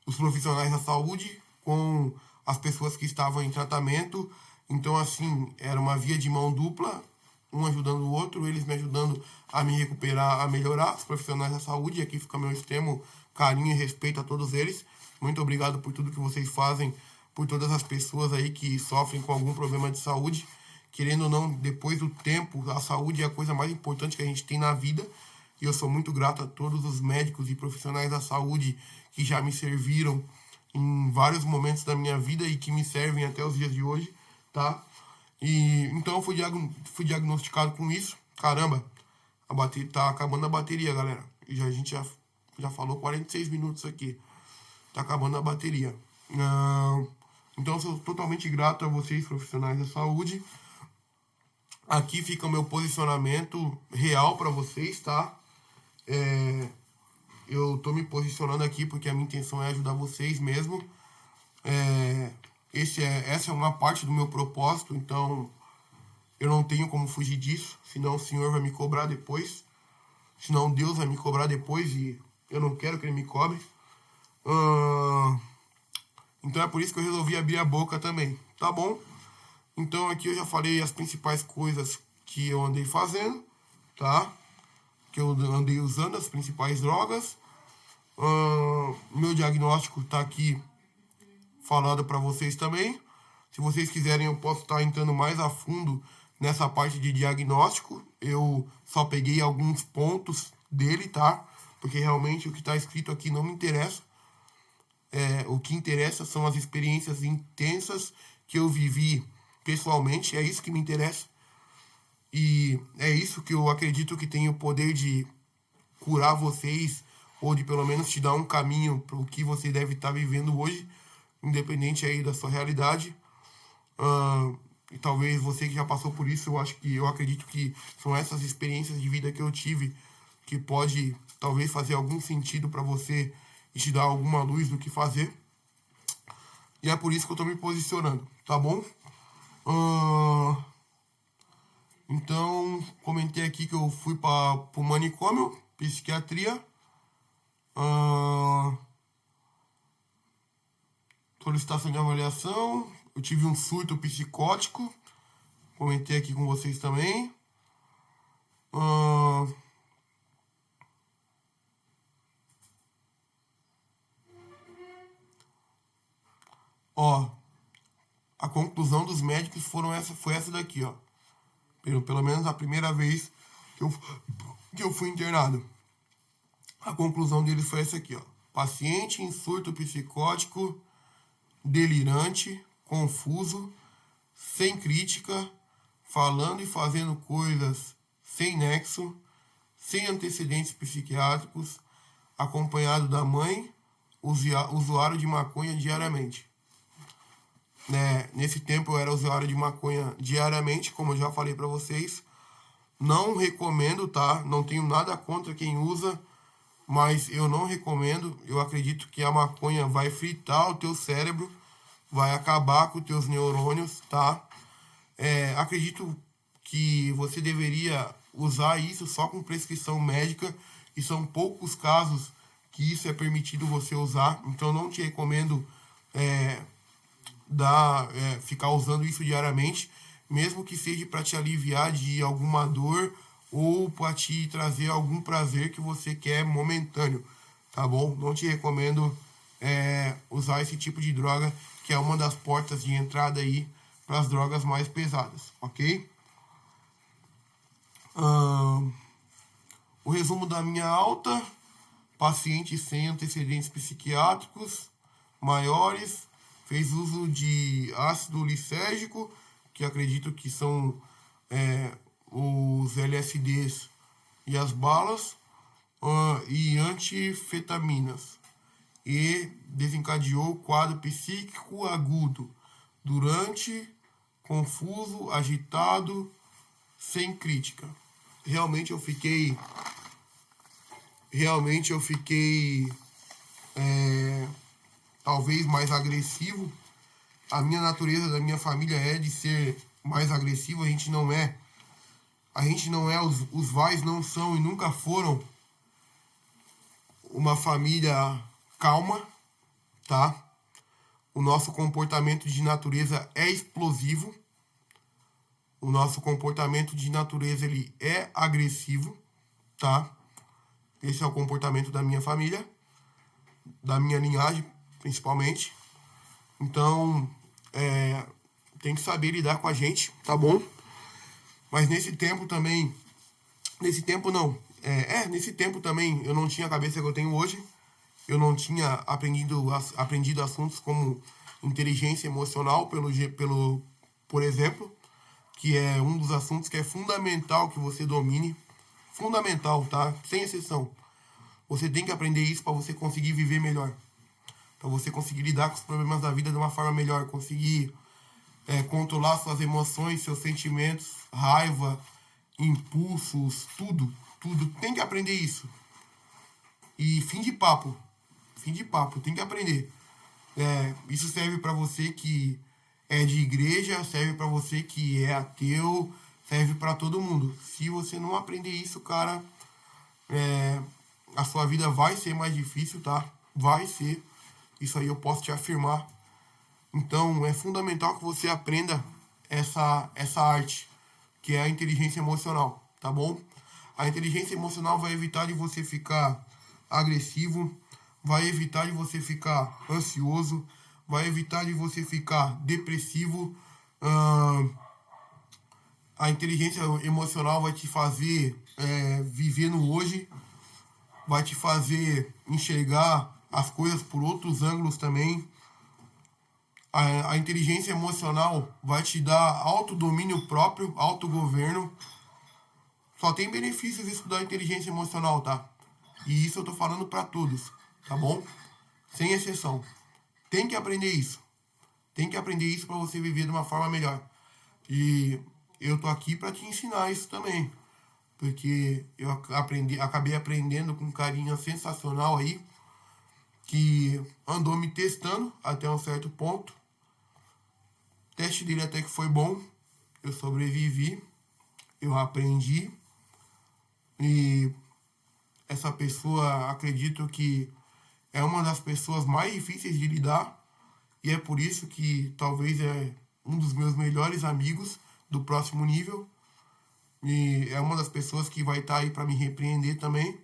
os profissionais da saúde, com as pessoas que estavam em tratamento. Então, assim, era uma via de mão dupla, um ajudando o outro, eles me ajudando a me recuperar, a melhorar, os profissionais da saúde. E aqui fica meu extremo carinho e respeito a todos eles. Muito obrigado por tudo que vocês fazem, por todas as pessoas aí que sofrem com algum problema de saúde. Querendo ou não, depois do tempo, a saúde é a coisa mais importante que a gente tem na vida. E eu sou muito grato a todos os médicos e profissionais da saúde que já me serviram em vários momentos da minha vida e que me servem até os dias de hoje, tá? E então eu fui diagnosticado com isso. Caramba, tá acabando a bateria, galera. E a gente já falou 46 minutos aqui. Tá acabando a bateria. Então eu sou totalmente grato a vocês, profissionais da saúde. Aqui fica o meu posicionamento real para vocês, tá? Eu tô me posicionando aqui porque a minha intenção é ajudar vocês mesmo. Essa é uma parte do meu propósito, então eu não tenho como fugir disso, senão o Senhor vai me cobrar depois. Senão Deus vai me cobrar depois e eu não quero que Ele me cobre. Então é por isso que eu resolvi abrir a boca também, tá bom? Então aqui eu já falei as principais coisas que eu andei fazendo, tá? Que eu andei usando, as principais drogas. Meu diagnóstico tá aqui falado para vocês também. Se vocês quiserem, eu posso estar entrando mais a fundo nessa parte de diagnóstico. Eu só peguei alguns pontos dele, tá? Porque realmente o que está escrito aqui não me interessa. O que interessa são as experiências intensas que eu vivi pessoalmente. É isso que me interessa. E é isso que eu acredito que tem o poder de curar vocês, ou de pelo menos te dar um caminho para o que você deve estar vivendo hoje, independente aí da sua realidade. E talvez você que já passou por isso, eu acredito que são essas experiências de vida que eu tive que pode talvez fazer algum sentido para você e te dar alguma luz do que fazer. E é por isso que eu tô me posicionando, tá bom? Então, comentei aqui que eu fui para o manicômio, psiquiatria. Solicitação de avaliação. Eu tive um surto psicótico. Comentei aqui com vocês também. A conclusão dos médicos foi essa daqui, ó. Pelo menos a primeira vez que eu fui internado. A conclusão deles foi essa aqui, ó. Paciente em surto psicótico, delirante, confuso, sem crítica, falando e fazendo coisas sem nexo, sem antecedentes psiquiátricos, acompanhado da mãe, usuário de maconha diariamente. Nesse tempo eu era usuário de maconha diariamente, como eu já falei para vocês. Não recomendo, tá? Não tenho nada contra quem usa, mas eu não recomendo. Eu acredito que a maconha vai fritar o teu cérebro, vai acabar com os teus neurônios, tá? Acredito que você deveria usar isso só com prescrição médica, e são poucos casos que isso é permitido você usar. Então não te recomendo ficar usando isso diariamente, mesmo que seja para te aliviar de alguma dor ou para te trazer algum prazer que você quer momentâneo, tá bom? Não te recomendo usar esse tipo de droga, que é uma das portas de entrada aí para as drogas mais pesadas, ok? O resumo da minha alta: paciente sem antecedentes psiquiátricos maiores, fez uso de ácido lisérgico, que acredito que são os LSDs e as balas, e antifetaminas, e desencadeou quadro psíquico agudo, durante, confuso, agitado, sem crítica. Realmente eu fiquei talvez mais agressivo. A minha natureza da minha família é de ser mais agressivo. A gente não é, os Vais não são e nunca foram uma família calma, tá? O nosso comportamento de natureza é explosivo. O nosso comportamento de natureza, ele é agressivo, tá? Esse é o comportamento da minha família, da minha linhagem, principalmente. Então, tem que saber lidar com a gente, tá bom? Mas nesse tempo também eu não tinha a cabeça que eu tenho hoje. Eu não tinha aprendido assuntos como inteligência emocional, por exemplo, que é um dos assuntos que é fundamental que você domine. Fundamental, tá? Sem exceção. Você tem que aprender isso para você conseguir viver melhor. Para você conseguir lidar com os problemas da vida de uma forma melhor. Conseguir controlar suas emoções, seus sentimentos, raiva, impulsos, tudo. Tudo. Tem que aprender isso. E fim de papo. Tem que aprender. Isso serve para você que é de igreja, serve para você que é ateu, serve para todo mundo. Se você não aprender isso, cara, a sua vida vai ser mais difícil, tá? Vai ser. Isso aí eu posso te afirmar. Então, é fundamental que você aprenda essa arte, que é a inteligência emocional, tá bom? A inteligência emocional vai evitar de você ficar agressivo, vai evitar de você ficar ansioso, vai evitar de você ficar depressivo. A inteligência emocional vai te fazer viver no hoje, vai te fazer enxergar as coisas por outros ângulos também. A inteligência emocional vai te dar autodomínio próprio, autogoverno. Só tem benefícios estudar inteligência emocional, tá? E isso eu tô falando para todos, tá bom? Sem exceção. Tem que aprender isso. Tem que aprender isso para você viver de uma forma melhor. E eu tô aqui para te ensinar isso também. Porque eu acabei aprendendo com um carinho sensacional aí, que andou me testando até um certo ponto. O teste dele até que foi bom. Eu sobrevivi. Eu aprendi. E essa pessoa, acredito que é uma das pessoas mais difíceis de lidar. E é por isso que talvez é um dos meus melhores amigos do próximo nível. E é uma das pessoas que vai estar aí para me repreender também.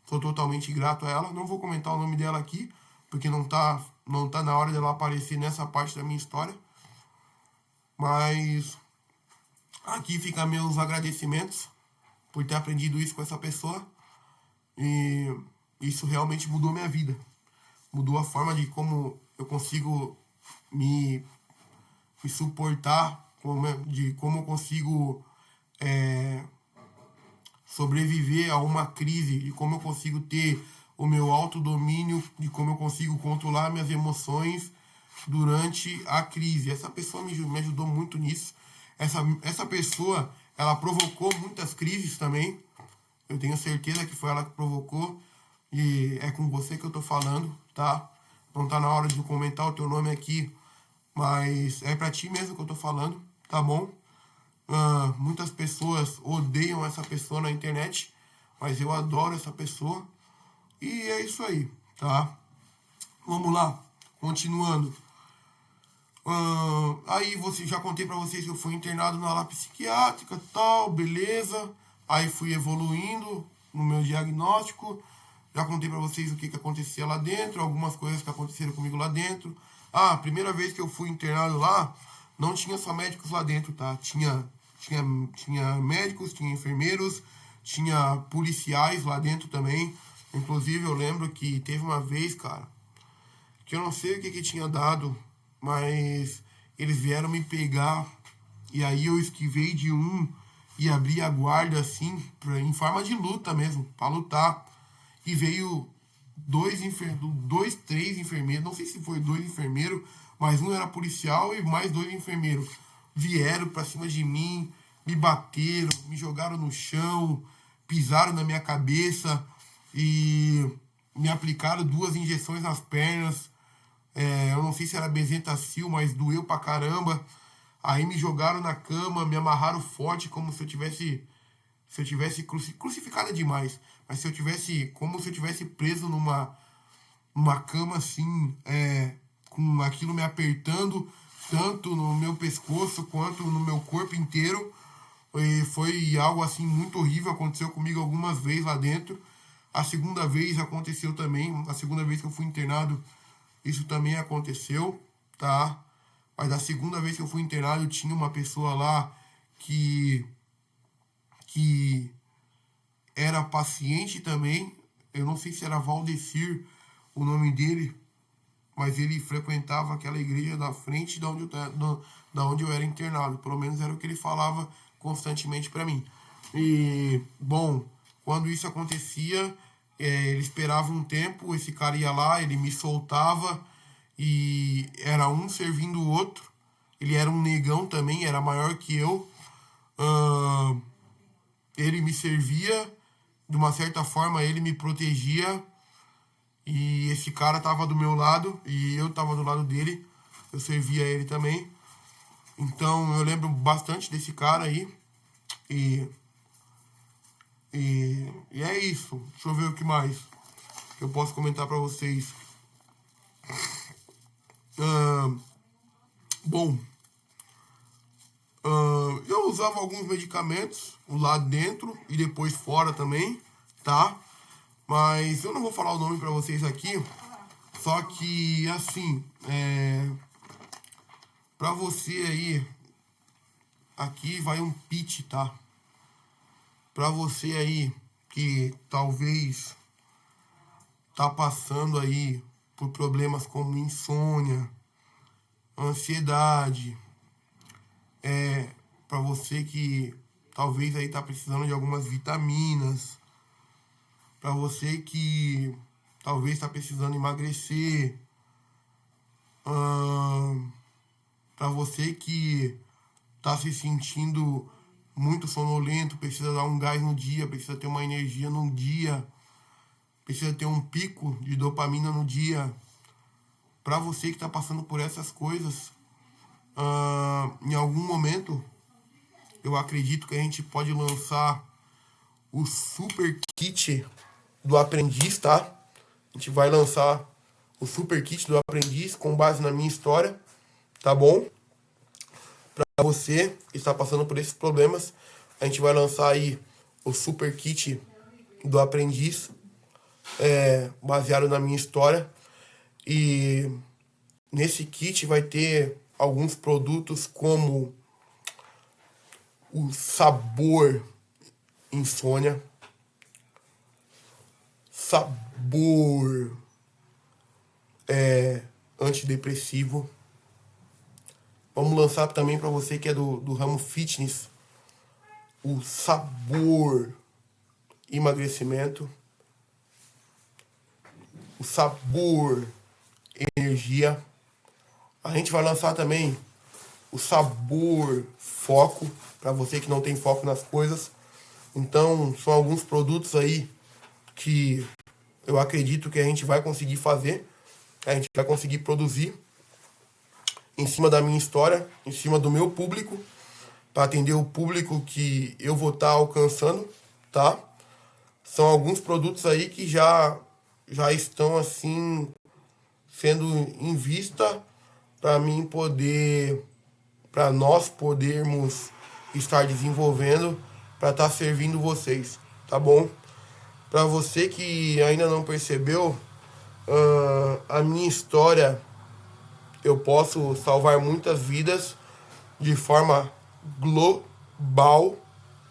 Sou totalmente grato a ela. Não vou comentar o nome dela aqui, porque não tá na hora dela aparecer nessa parte da minha história. Mas aqui ficam meus agradecimentos por ter aprendido isso com essa pessoa. E isso realmente mudou minha vida. Mudou a forma de como eu consigo me suportar, de como eu consigo sobreviver a uma crise, de como eu consigo ter o meu autodomínio, de como eu consigo controlar minhas emoções durante a crise. Essa pessoa me ajudou muito nisso. Essa pessoa, ela provocou muitas crises também. Eu tenho certeza que foi ela que provocou. E é com você que eu tô falando, tá? Não tá na hora de comentar o teu nome aqui, mas é pra ti mesmo que eu tô falando, tá bom? Muitas pessoas odeiam essa pessoa na internet, mas eu adoro essa pessoa. E é isso aí, tá? Vamos lá, continuando. Aí já contei pra vocês que eu fui internado na ala psiquiátrica, tal, beleza. Aí fui evoluindo no meu diagnóstico. Já contei pra vocês o que acontecia lá dentro, algumas coisas que aconteceram comigo lá dentro. A primeira vez que eu fui internado lá, não tinha só médicos lá dentro, tá? Tinha médicos, tinha enfermeiros, tinha policiais lá dentro também. Inclusive, eu lembro que teve uma vez, cara, que eu não sei o que tinha dado, mas eles vieram me pegar e aí eu esquivei de um e abri a guarda assim, em forma de luta mesmo, pra lutar. E veio três enfermeiros, não sei se foi dois enfermeiros, mas um era policial e mais dois enfermeiros. Vieram pra cima de mim, me bateram, me jogaram no chão, pisaram na minha cabeça e me aplicaram 2 injeções nas pernas. Eu não sei se era Bezetacil, mas doeu pra caramba. Aí me jogaram na cama, me amarraram forte, como se eu tivesse crucificado é demais, mas como se eu tivesse preso numa cama assim, com aquilo me apertando tanto no meu pescoço quanto no meu corpo inteiro. E foi algo assim muito horrível, aconteceu comigo algumas vezes lá dentro. A segunda vez aconteceu também, a segunda vez que eu fui internado, isso também aconteceu, tá? Mas a segunda vez que eu fui internado, tinha uma pessoa lá que era paciente também. Eu não sei se era Valdecir o nome dele, mas ele frequentava aquela igreja da frente da onde eu era internado. Pelo menos era o que ele falava constantemente para mim. E, bom, quando isso acontecia, ele esperava um tempo, esse cara ia lá, ele me soltava e era um servindo o outro. Ele era um negão também, era maior que eu. Ele me servia, de uma certa forma ele me protegia. E esse cara tava do meu lado e eu tava do lado dele. Eu servia ele também. Então eu lembro bastante desse cara aí. E é isso. Deixa eu ver o que mais que eu posso comentar pra vocês. Bom, eu usava alguns medicamentos lá dentro e depois fora também, tá? Mas eu não vou falar o nome pra vocês aqui. Só que, assim, pra você aí, aqui vai um pitch, tá? Pra você aí que talvez tá passando aí por problemas como insônia, ansiedade, pra você que talvez aí tá precisando de algumas vitaminas, pra você que talvez tá precisando emagrecer, pra você que tá se sentindo muito sonolento, precisa dar um gás no dia, precisa ter uma energia no dia, precisa ter um pico de dopamina no dia. Pra você que tá passando por essas coisas, em algum momento, eu acredito que a gente pode lançar o Super Kit do Aprendiz, tá? A gente vai lançar o Super Kit do Aprendiz com base na minha história, tá bom? Pra você que está passando por esses problemas, a gente vai lançar aí o Super Kit do Aprendiz, baseado na minha história. E nesse kit vai ter alguns produtos como o Sabor Insônia, Sabor Antidepressivo. Vamos lançar também para você que é do ramo fitness, o Sabor Emagrecimento, o Sabor Energia. A gente vai lançar também o Sabor Foco, para você que não tem foco nas coisas. Então, são alguns produtos aí que eu acredito que a gente vai conseguir fazer, a gente vai conseguir produzir em cima da minha história, em cima do meu público, para atender o público que eu vou estar alcançando, tá? São alguns produtos aí que já estão assim sendo em vista para nós podermos estar desenvolvendo, para estar servindo vocês, tá bom? Para você que ainda não percebeu, a minha história, eu posso salvar muitas vidas de forma global,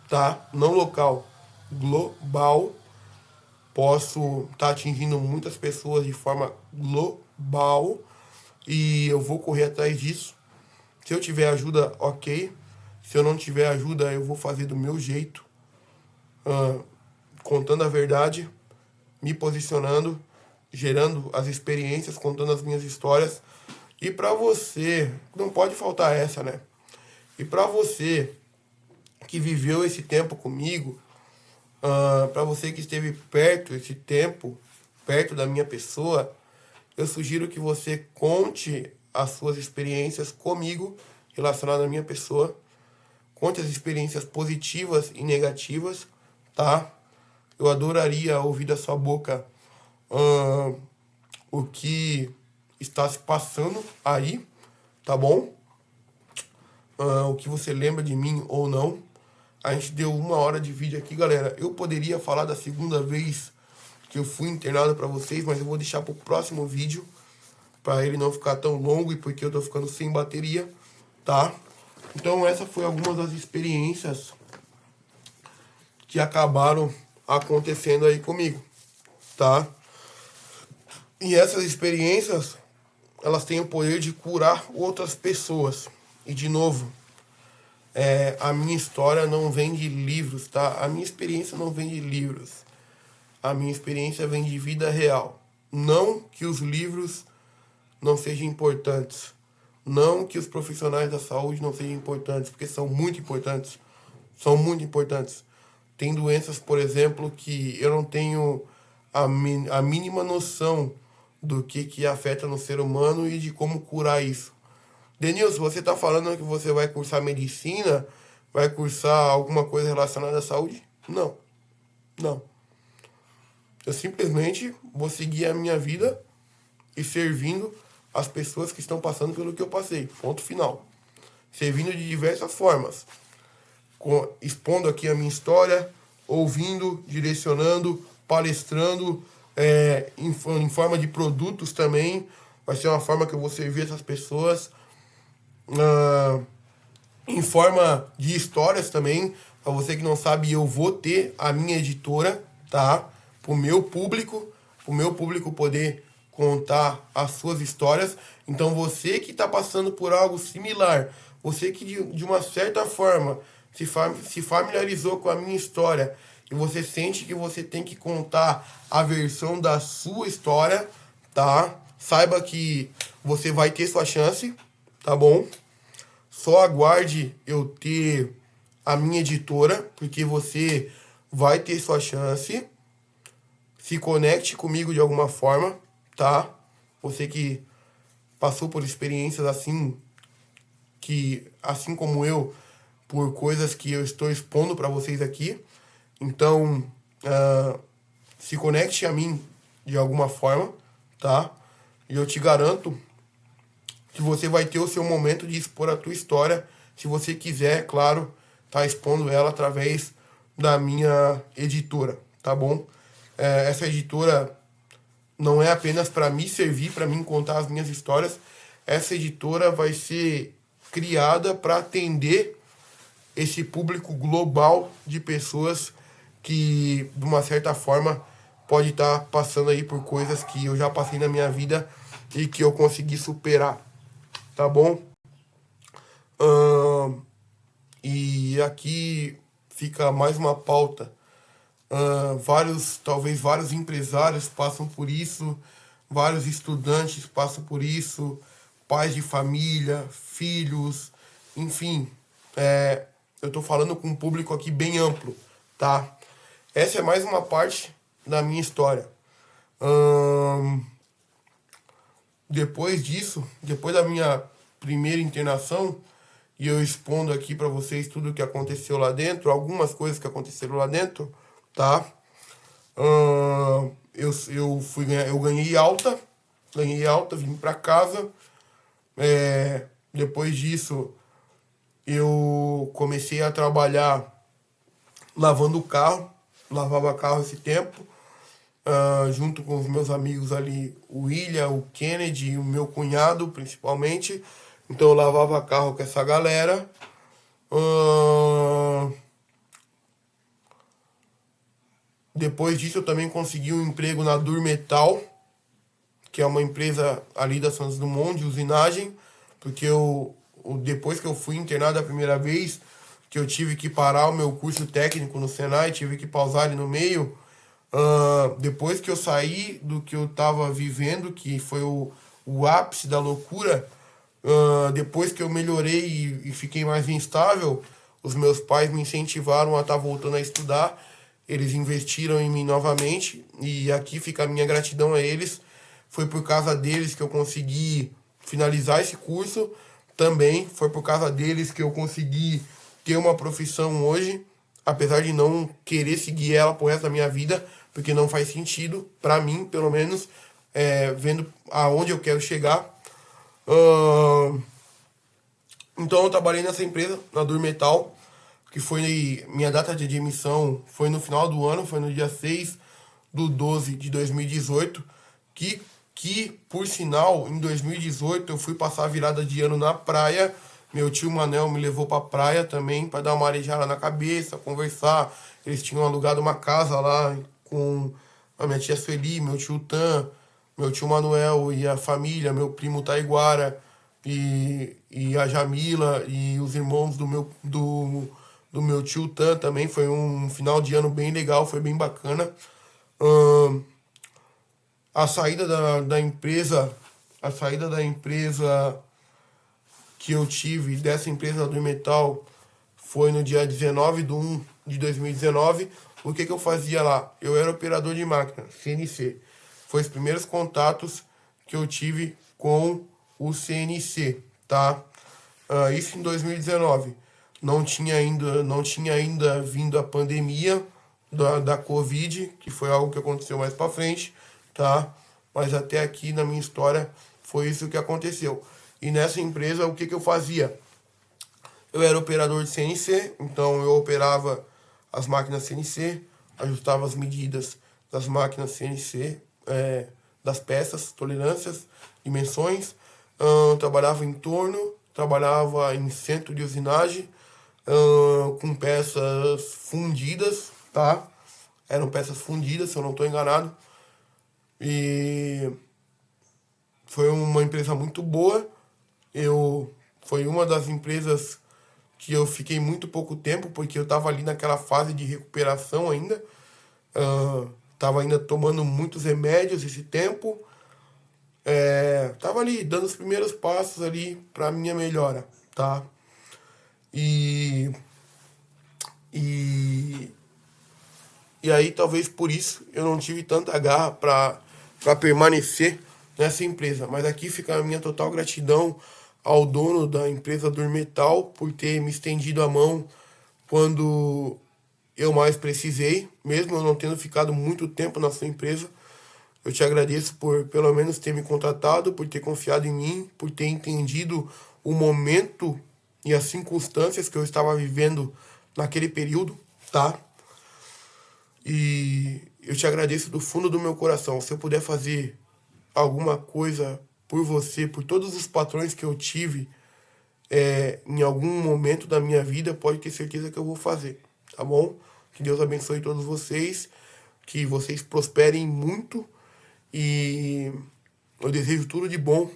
tá? Não local, global. Posso estar atingindo muitas pessoas de forma global e eu vou correr atrás disso. Se eu tiver ajuda, ok. Se eu não tiver ajuda, eu vou fazer do meu jeito, contando a verdade, me posicionando, gerando as experiências, contando as minhas histórias. E para você, não pode faltar essa, né? E para você que viveu esse tempo comigo, para você que esteve perto esse tempo, perto da minha pessoa, eu sugiro que você conte as suas experiências comigo relacionadas à minha pessoa. Conte as experiências positivas e negativas, tá? Eu adoraria ouvir da sua boca o que está se passando aí, tá bom? O que você lembra de mim ou não. A gente deu 1 hora de vídeo aqui, galera. Eu poderia falar da segunda vez que eu fui internado para vocês, mas eu vou deixar pro próximo vídeo, para ele não ficar tão longo e porque eu tô ficando sem bateria, tá? Então essa foi algumas das experiências que acabaram acontecendo aí comigo, tá? E essas experiências, elas têm o poder de curar outras pessoas. E de novo, a minha história não vem de livros, tá? A minha experiência não vem de livros. A minha experiência vem de vida real. Não que os livros não sejam importantes. Não que os profissionais da saúde não sejam importantes, porque são muito importantes. São muito importantes. Tem doenças, por exemplo, que eu não tenho a mínima noção do que afeta no ser humano e de como curar isso. Denilson, você está falando que você vai cursar medicina, vai cursar alguma coisa relacionada à saúde? Não. Não. Eu simplesmente vou seguir a minha vida e servindo as pessoas que estão passando pelo que eu passei. Ponto final. Servindo de diversas formas. Expondo aqui a minha história, ouvindo, direcionando, palestrando, em forma de produtos também. Vai ser uma forma que eu vou servir essas pessoas. Em forma de histórias também. Para você que não sabe, eu vou ter a minha editora, tá? Para o meu público poder contar as suas histórias. Então você que está passando por algo similar, você que de uma certa forma se familiarizou com a minha história e você sente que você tem que contar a versão da sua história, tá? Saiba que você vai ter sua chance, tá bom? Só aguarde eu ter a minha editora, porque você vai ter sua chance. Se conecte comigo de alguma forma, tá? Você que passou por experiências assim como eu, por coisas que eu estou expondo para vocês aqui. Então, se conecte a mim de alguma forma, tá? E eu te garanto que você vai ter o seu momento de expor a tua história, se você quiser, claro, tá expondo ela através da minha editora, tá bom? Essa editora não é apenas para me servir, para mim contar as minhas histórias. Essa editora vai ser criada para atender esse público global de pessoas que, de uma certa forma, pode estar passando aí por coisas que eu já passei na minha vida e que eu consegui superar, tá bom? E aqui fica mais uma pauta. Talvez vários empresários passam por isso, vários estudantes passam por isso, pais de família, filhos, enfim. Eu estou falando com um público aqui bem amplo, tá? Essa é mais uma parte da minha história. Depois disso, depois da minha primeira internação, e eu expondo aqui para vocês tudo o que aconteceu lá dentro, algumas coisas que aconteceram lá dentro, tá? Eu ganhei alta, vim para casa. Depois disso, eu comecei a trabalhar lavando o carro, lavava carro esse tempo, junto com os meus amigos ali, o William, o Kennedy e o meu cunhado, principalmente. Então eu lavava carro com essa galera. Depois disso eu também consegui um emprego na Durmetal, que é uma empresa ali da Santos Dumont de usinagem, porque depois que eu fui internado a primeira vez, que eu tive que parar o meu curso técnico no Senai, tive que pausar ele no meio. Depois que eu saí do que eu estava vivendo, que foi o ápice da loucura, depois que eu melhorei e fiquei mais instável, os meus pais me incentivaram a estar voltando a estudar. Eles investiram em mim novamente e aqui fica a minha gratidão a eles. Foi por causa deles que eu consegui finalizar esse curso. Também foi por causa deles que eu consegui ter uma profissão hoje, apesar de não querer seguir ela pro resto da minha vida, porque não faz sentido, para mim, pelo menos, vendo aonde eu quero chegar. Então eu trabalhei nessa empresa, na Durmetal, que foi minha data de admissão, foi no final do ano, foi no dia 6/12/2018, que por sinal, em 2018 eu fui passar a virada de ano na praia. Meu tio Manel me levou pra praia também, para dar uma arejada na cabeça, conversar. Eles tinham alugado uma casa lá com a minha tia Sueli, meu tio Tan, meu tio Manuel e a família, meu primo Taiguara e a Jamila e os irmãos do meu tio Tan também. Foi um final de ano bem legal, foi bem bacana. A saída da empresa, a saída da empresa que eu tive, dessa empresa do metal, foi no dia 19/1/2019. O que eu fazia lá? Eu era operador de máquina, CNC. Foi os primeiros contatos que eu tive com o CNC, tá? Isso em 2019. Não tinha ainda vindo a pandemia da Covid, que foi algo que aconteceu mais pra frente, tá? Mas até aqui na minha história foi isso que aconteceu. E nessa empresa, o que eu fazia? Eu era operador de CNC, então eu operava as máquinas CNC, ajustava as medidas das máquinas CNC, das peças, tolerâncias, dimensões, trabalhava em torno, trabalhava em centro de usinagem, com peças fundidas, tá? Eram peças fundidas, se eu não estou enganado. E foi uma empresa muito boa. Foi uma das empresas que eu fiquei muito pouco tempo, porque eu estava ali naquela fase de recuperação ainda. Estava ainda tomando muitos remédios esse tempo. Tava ali dando os primeiros passos ali para minha melhora, tá? E, e, e aí talvez por isso eu não tive tanta garra para permanecer nessa empresa. Mas aqui fica a minha total gratidão ao dono da empresa Durmetal por ter me estendido a mão quando eu mais precisei, mesmo eu não tendo ficado muito tempo na sua empresa. Eu te agradeço por pelo menos ter me contratado, por ter confiado em mim, por ter entendido o momento e as circunstâncias que eu estava vivendo naquele período, tá? E eu te agradeço do fundo do meu coração. Se eu puder fazer alguma coisa por você, por todos os patrões que eu tive em algum momento da minha vida, pode ter certeza que eu vou fazer, tá bom? Que Deus abençoe todos vocês, que vocês prosperem muito e eu desejo tudo de bom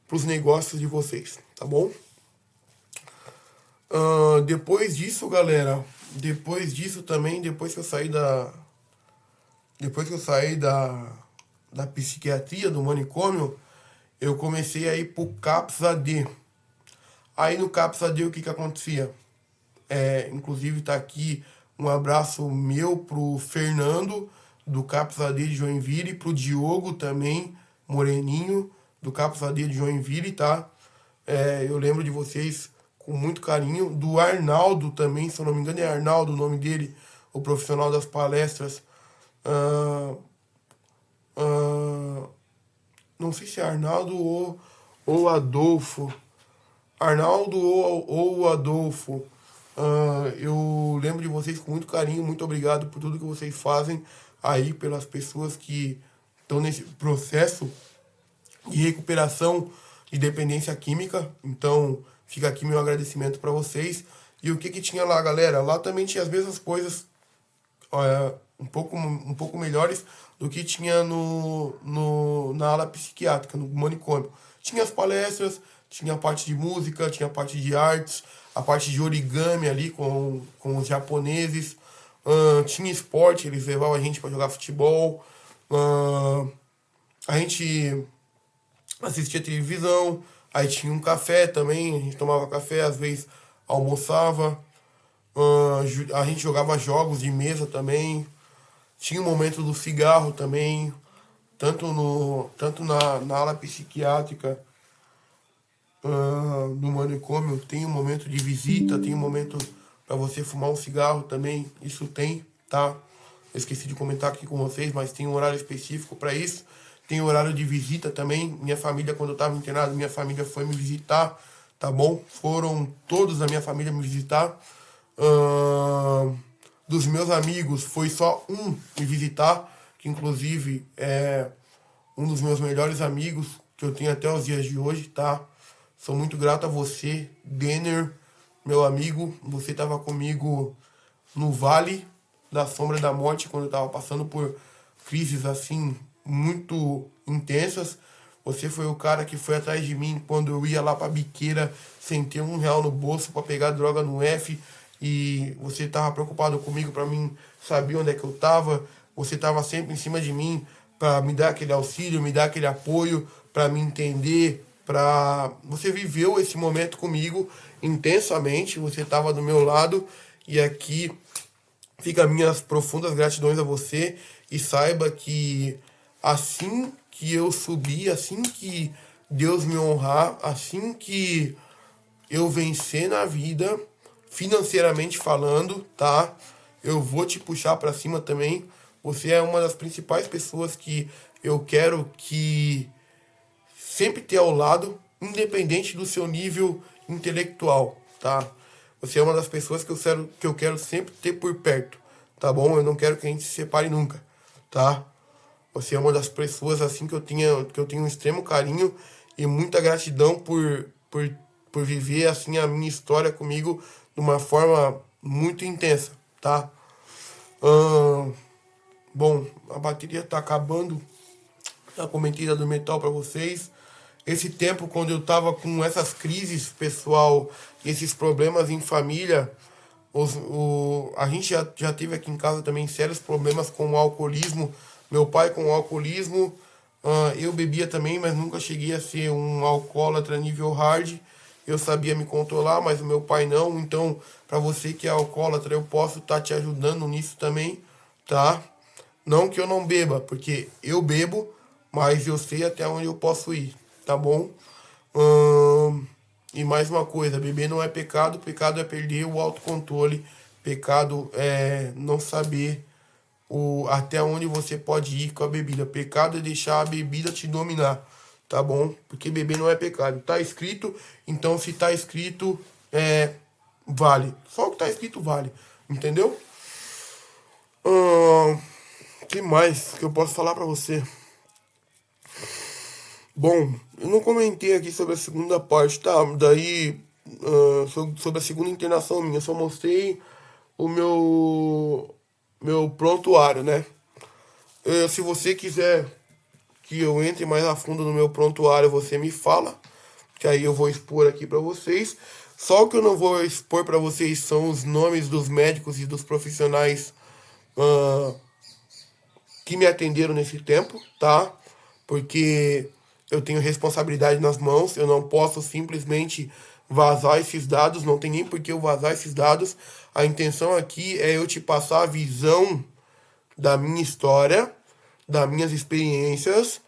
para os negócios de vocês, tá bom? Depois disso, galera, depois disso também, depois que eu saí da psiquiatria, do manicômio, eu comecei a ir pro CAPS AD. Aí no CAPS AD o que acontecia? Inclusive tá aqui um abraço meu pro Fernando, do CAPS AD de Joinville, pro Diogo também, Moreninho, do CAPS AD de Joinville, tá? Eu lembro de vocês com muito carinho. Do Arnaldo também, se eu não me engano é Arnaldo o nome dele, o profissional das palestras. Não sei se é Arnaldo ou Adolfo. Arnaldo ou Adolfo. Eu lembro de vocês com muito carinho. Muito obrigado por tudo que vocês fazem aí pelas pessoas que estão nesse processo de recuperação de dependência química. Então, fica aqui meu agradecimento para vocês. E o que que tinha lá, galera? Lá também tinha as mesmas coisas, um pouco melhores do que tinha na ala psiquiátrica, no manicômio. Tinha as palestras, tinha a parte de música, tinha a parte de artes, a parte de origami ali com os japoneses. Tinha esporte, eles levavam a gente para jogar futebol. A gente assistia televisão, aí tinha um café também, a gente tomava café, às vezes almoçava. A gente jogava jogos de mesa também. Tinha o momento do cigarro também, tanto na ala psiquiátrica, no manicômio, tem um momento de visita, tem um momento para você fumar um cigarro também, isso tem, tá? Eu esqueci de comentar aqui com vocês, mas tem um horário específico para isso. Tem horário de visita também. Minha família, quando eu estava internado, minha família foi me visitar, tá bom? Foram todos da minha família me visitar. Dos meus amigos, foi só um me visitar, que inclusive é um dos meus melhores amigos, que eu tenho até os dias de hoje, tá? Sou muito grato a você, Denner, meu amigo. Você estava comigo no Vale da Sombra da Morte, quando eu estava passando por crises assim muito intensas. Você foi o cara que foi atrás de mim quando eu ia lá pra biqueira sem ter R$ 1 no bolso para pegar droga no F. E você estava preocupado comigo para mim saber onde é que eu estava. Você estava sempre em cima de mim para me dar aquele auxílio, me dar aquele apoio, para me entender, para você viveu esse momento comigo intensamente. Você estava do meu lado e aqui fica minhas profundas gratidões a você. E saiba que assim que eu subir, assim que Deus me honrar, assim que eu vencer na vida, financeiramente falando, tá? Eu vou te puxar pra cima também. Você é uma das principais pessoas que eu quero que sempre ter ao lado, independente do seu nível intelectual, tá? Você é uma das pessoas que eu quero sempre ter por perto, tá bom? Eu não quero que a gente se separe nunca, tá? Você é uma das pessoas assim que eu tenho um extremo carinho e muita gratidão por viver assim a minha história comigo de uma forma muito intensa, tá? Bom, a bateria tá acabando. Já comentei da do metal para vocês. Esse tempo quando eu tava com essas crises, pessoal, esses problemas em família, a gente já teve aqui em casa também sérios problemas com o alcoolismo. Meu pai com o alcoolismo, eu bebia também, mas nunca cheguei a ser um alcoólatra nível hard. Eu sabia me controlar, mas o meu pai não. Então, para você que é alcoólatra, eu posso estar te ajudando nisso também, tá? Não que eu não beba, porque eu bebo, mas eu sei até onde eu posso ir, tá bom? E mais uma coisa, beber não é pecado, pecado é perder o autocontrole, pecado é não saber até onde você pode ir com a bebida. Pecado é deixar a bebida te dominar, tá bom? Porque beber não é pecado. Tá escrito, então se tá escrito, vale. Só o que tá escrito vale, entendeu? Que mais que eu posso falar pra você? Bom, eu não comentei aqui sobre a segunda parte, tá? Daí, sobre a segunda internação minha, eu só mostrei o meu prontuário, né? Se você quiser que eu entre mais a fundo no meu prontuário, você me fala, que aí eu vou expor aqui pra vocês. Só o que eu não vou expor pra vocês são os nomes dos médicos e dos profissionais que me atenderam nesse tempo, tá? Porque eu tenho responsabilidade nas mãos, eu não posso simplesmente vazar esses dados, não tem nem por que eu vazar esses dados. A intenção aqui é eu te passar a visão da minha história, das minhas experiências,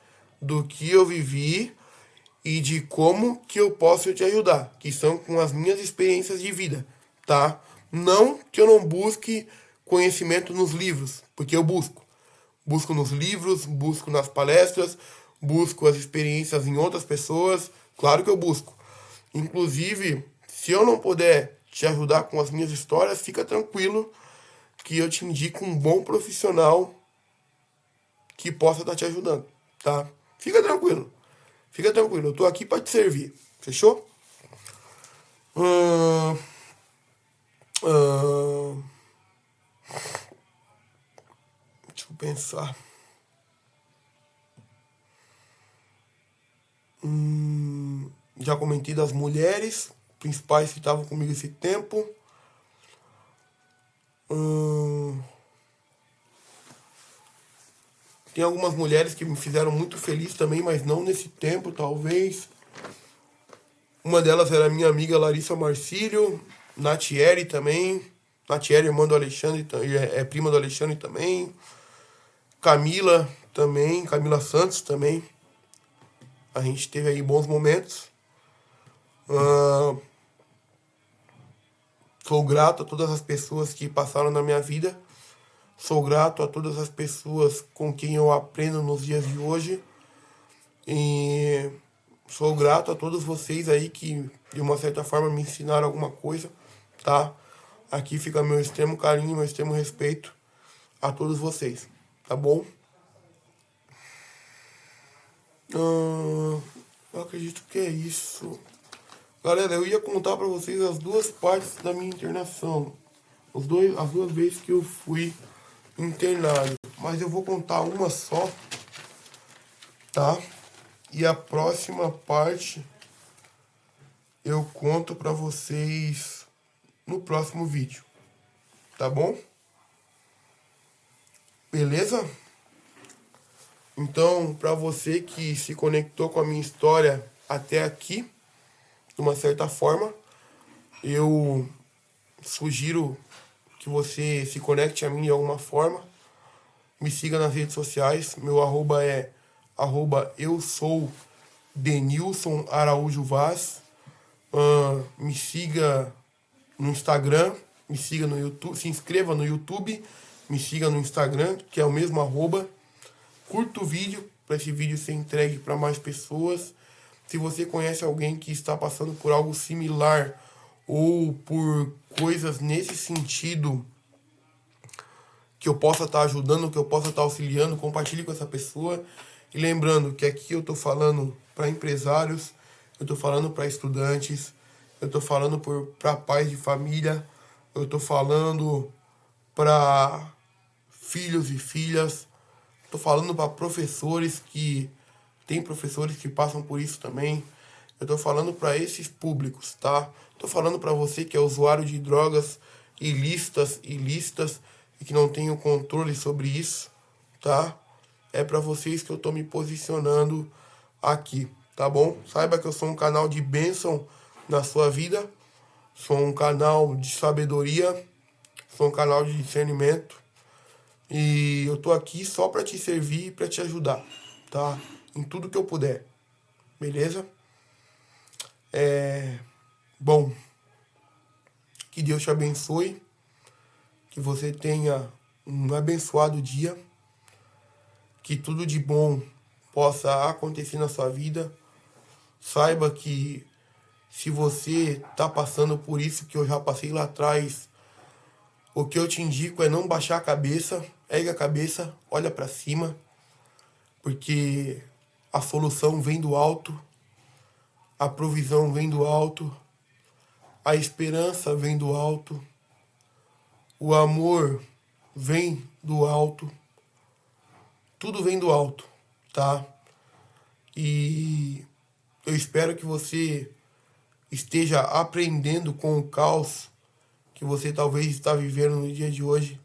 do que eu vivi e de como que eu posso te ajudar, que são com as minhas experiências de vida, tá? Não que eu não busque conhecimento nos livros, porque eu busco. Busco nos livros, busco nas palestras, busco as experiências em outras pessoas, claro que eu busco. Inclusive, se eu não puder te ajudar com as minhas histórias, fica tranquilo que eu te indico um bom profissional que possa estar te ajudando, tá? Fica tranquilo. Fica tranquilo, eu tô aqui pra te servir. Fechou? Ahn, ahn, deixa eu pensar. Já comentei das mulheres principais que estavam comigo esse tempo. Hum, tem algumas mulheres que me fizeram muito feliz também, mas não nesse tempo, talvez. Uma delas era minha amiga Larissa Marcílio, Natieri também. Natieri, irmã do Alexandre, é prima do Alexandre também. Camila também, Camila Santos também. A gente teve aí bons momentos. Ah, sou grato a todas as pessoas que passaram na minha vida. Sou grato a todas as pessoas com quem eu aprendo nos dias de hoje. E sou grato a todos vocês aí que, de uma certa forma, me ensinaram alguma coisa, tá? Aqui fica meu extremo carinho, meu extremo respeito a todos vocês, tá bom? Eu acredito que é isso. Galera, eu ia contar pra vocês as duas partes da minha internação. As duas vezes que eu fui internado. Mas eu vou contar uma só, tá? E a próxima parte eu conto pra vocês no próximo vídeo. Tá bom? Beleza? Então, pra você que se conectou com a minha história até aqui, de uma certa forma, eu sugiro que você se conecte a mim de alguma forma. Me siga nas redes sociais. Meu arroba é eu sou Denilson Araújo Vaz. Me siga no Instagram, me siga no YouTube, se inscreva no YouTube, me siga no Instagram, que é o mesmo arroba. Curta o vídeo, para esse vídeo ser entregue para mais pessoas. Se você conhece alguém que está passando por algo similar ou por coisas nesse sentido que eu possa estar ajudando, que eu possa estar auxiliando, compartilhe com essa pessoa. E lembrando que aqui eu estou falando para empresários, eu estou falando para estudantes, eu estou falando para pais de família, eu estou falando para filhos e filhas, estou falando para professores que tem professores que passam por isso também. Eu estou falando para esses públicos, tá? Estou falando para você que é usuário de drogas ilícitas e que não tem o controle sobre isso, tá? É para vocês que eu estou me posicionando aqui, tá bom? Saiba que eu sou um canal de bênção na sua vida, sou um canal de sabedoria, sou um canal de discernimento e eu tô aqui só para te servir e para te ajudar, tá? Em tudo que eu puder, beleza? Bom, que Deus te abençoe, que você tenha um abençoado dia, que tudo de bom possa acontecer na sua vida. Saiba que se você está passando por isso que eu já passei lá atrás, o que eu te indico é não baixar a cabeça, ergue a cabeça, olha para cima, porque a solução vem do alto, a provisão vem do alto, a esperança vem do alto, o amor vem do alto, tudo vem do alto, tá? E eu espero que você esteja aprendendo com o caos que você talvez está vivendo no dia de hoje.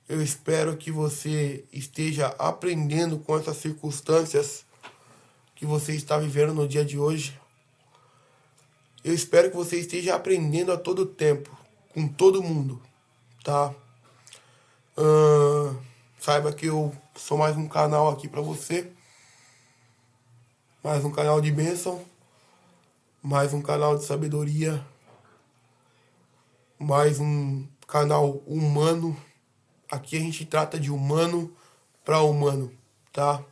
Eu espero que você esteja aprendendo com essas circunstâncias que você está vivendo no dia de hoje. Eu espero que você esteja aprendendo a todo tempo, com todo mundo, tá? Saiba que eu sou mais um canal aqui para você. Mais um canal de bênção. Mais um canal de sabedoria. Mais um canal humano. Aqui a gente trata de humano para humano, tá?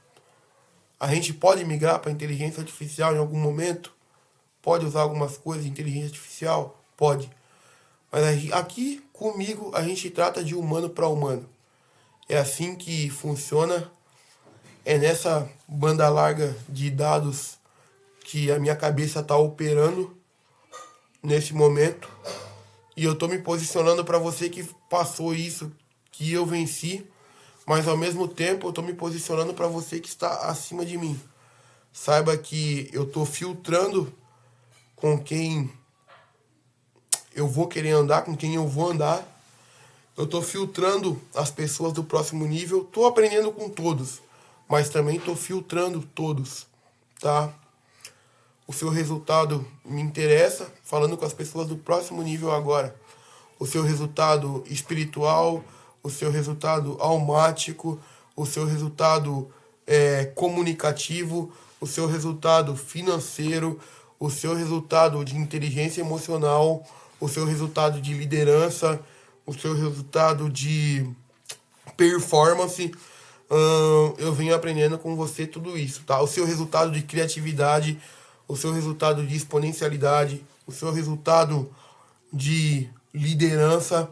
A gente pode migrar para inteligência artificial em algum momento? Pode usar algumas coisas de inteligência artificial? Pode. Mas aqui comigo a gente trata de humano para humano. É assim que funciona. É nessa banda larga de dados que a minha cabeça está operando nesse momento. E eu tô me posicionando para você que passou isso, que eu venci, mas ao mesmo tempo eu tô me posicionando para você que está acima de mim. Saiba que eu tô filtrando com quem eu vou querer andar, com quem eu vou andar. Eu tô filtrando as pessoas do próximo nível. Tô aprendendo com todos, mas também tô filtrando todos, tá? O seu resultado me interessa, falando com as pessoas do próximo nível agora. O seu resultado espiritual, o seu resultado almático, o seu resultado comunicativo, o seu resultado financeiro, o seu resultado de inteligência emocional, o seu resultado de liderança, o seu resultado de performance. Eu venho aprendendo com você tudo isso, tá? O seu resultado de criatividade, o seu resultado de exponencialidade, o seu resultado de liderança.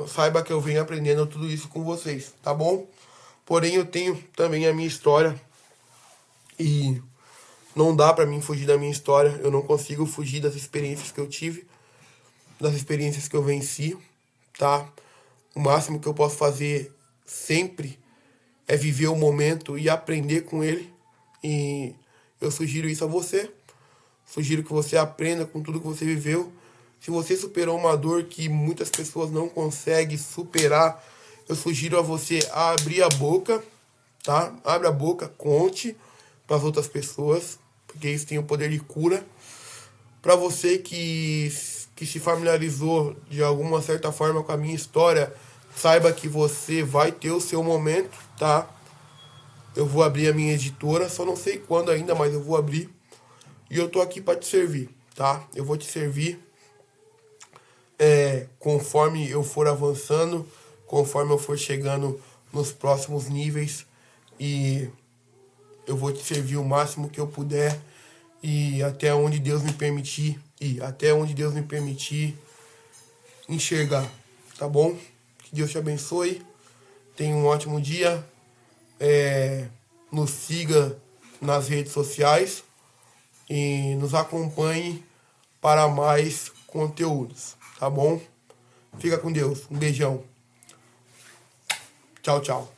Saiba que eu venho aprendendo tudo isso com vocês, tá bom? Porém, eu tenho também a minha história e não dá pra mim fugir da minha história. Eu não consigo fugir das experiências que eu tive, das experiências que eu venci, tá? O máximo que eu posso fazer sempre é viver o momento e aprender com ele. E eu sugiro isso a você. Sugiro que você aprenda com tudo que você viveu. Se você superou uma dor que muitas pessoas não conseguem superar, eu sugiro a você a abrir a boca, tá? Abre a boca, conte para as outras pessoas, porque isso tem o poder de cura. Para você que se familiarizou de alguma certa forma com a minha história, saiba que você vai ter o seu momento, tá? Eu vou abrir a minha editora, só não sei quando ainda, mas eu vou abrir. E eu tô aqui para te servir, tá? Eu vou te servir conforme eu for avançando, conforme eu for chegando nos próximos níveis. E eu vou te servir o máximo que eu puder e até onde Deus me permitir. E até onde Deus me permitir enxergar, tá bom? Que Deus te abençoe. Tenha um ótimo dia. Nos siga nas redes sociais e nos acompanhe para mais conteúdos, tá bom? Fica com Deus. Um beijão. Tchau, tchau.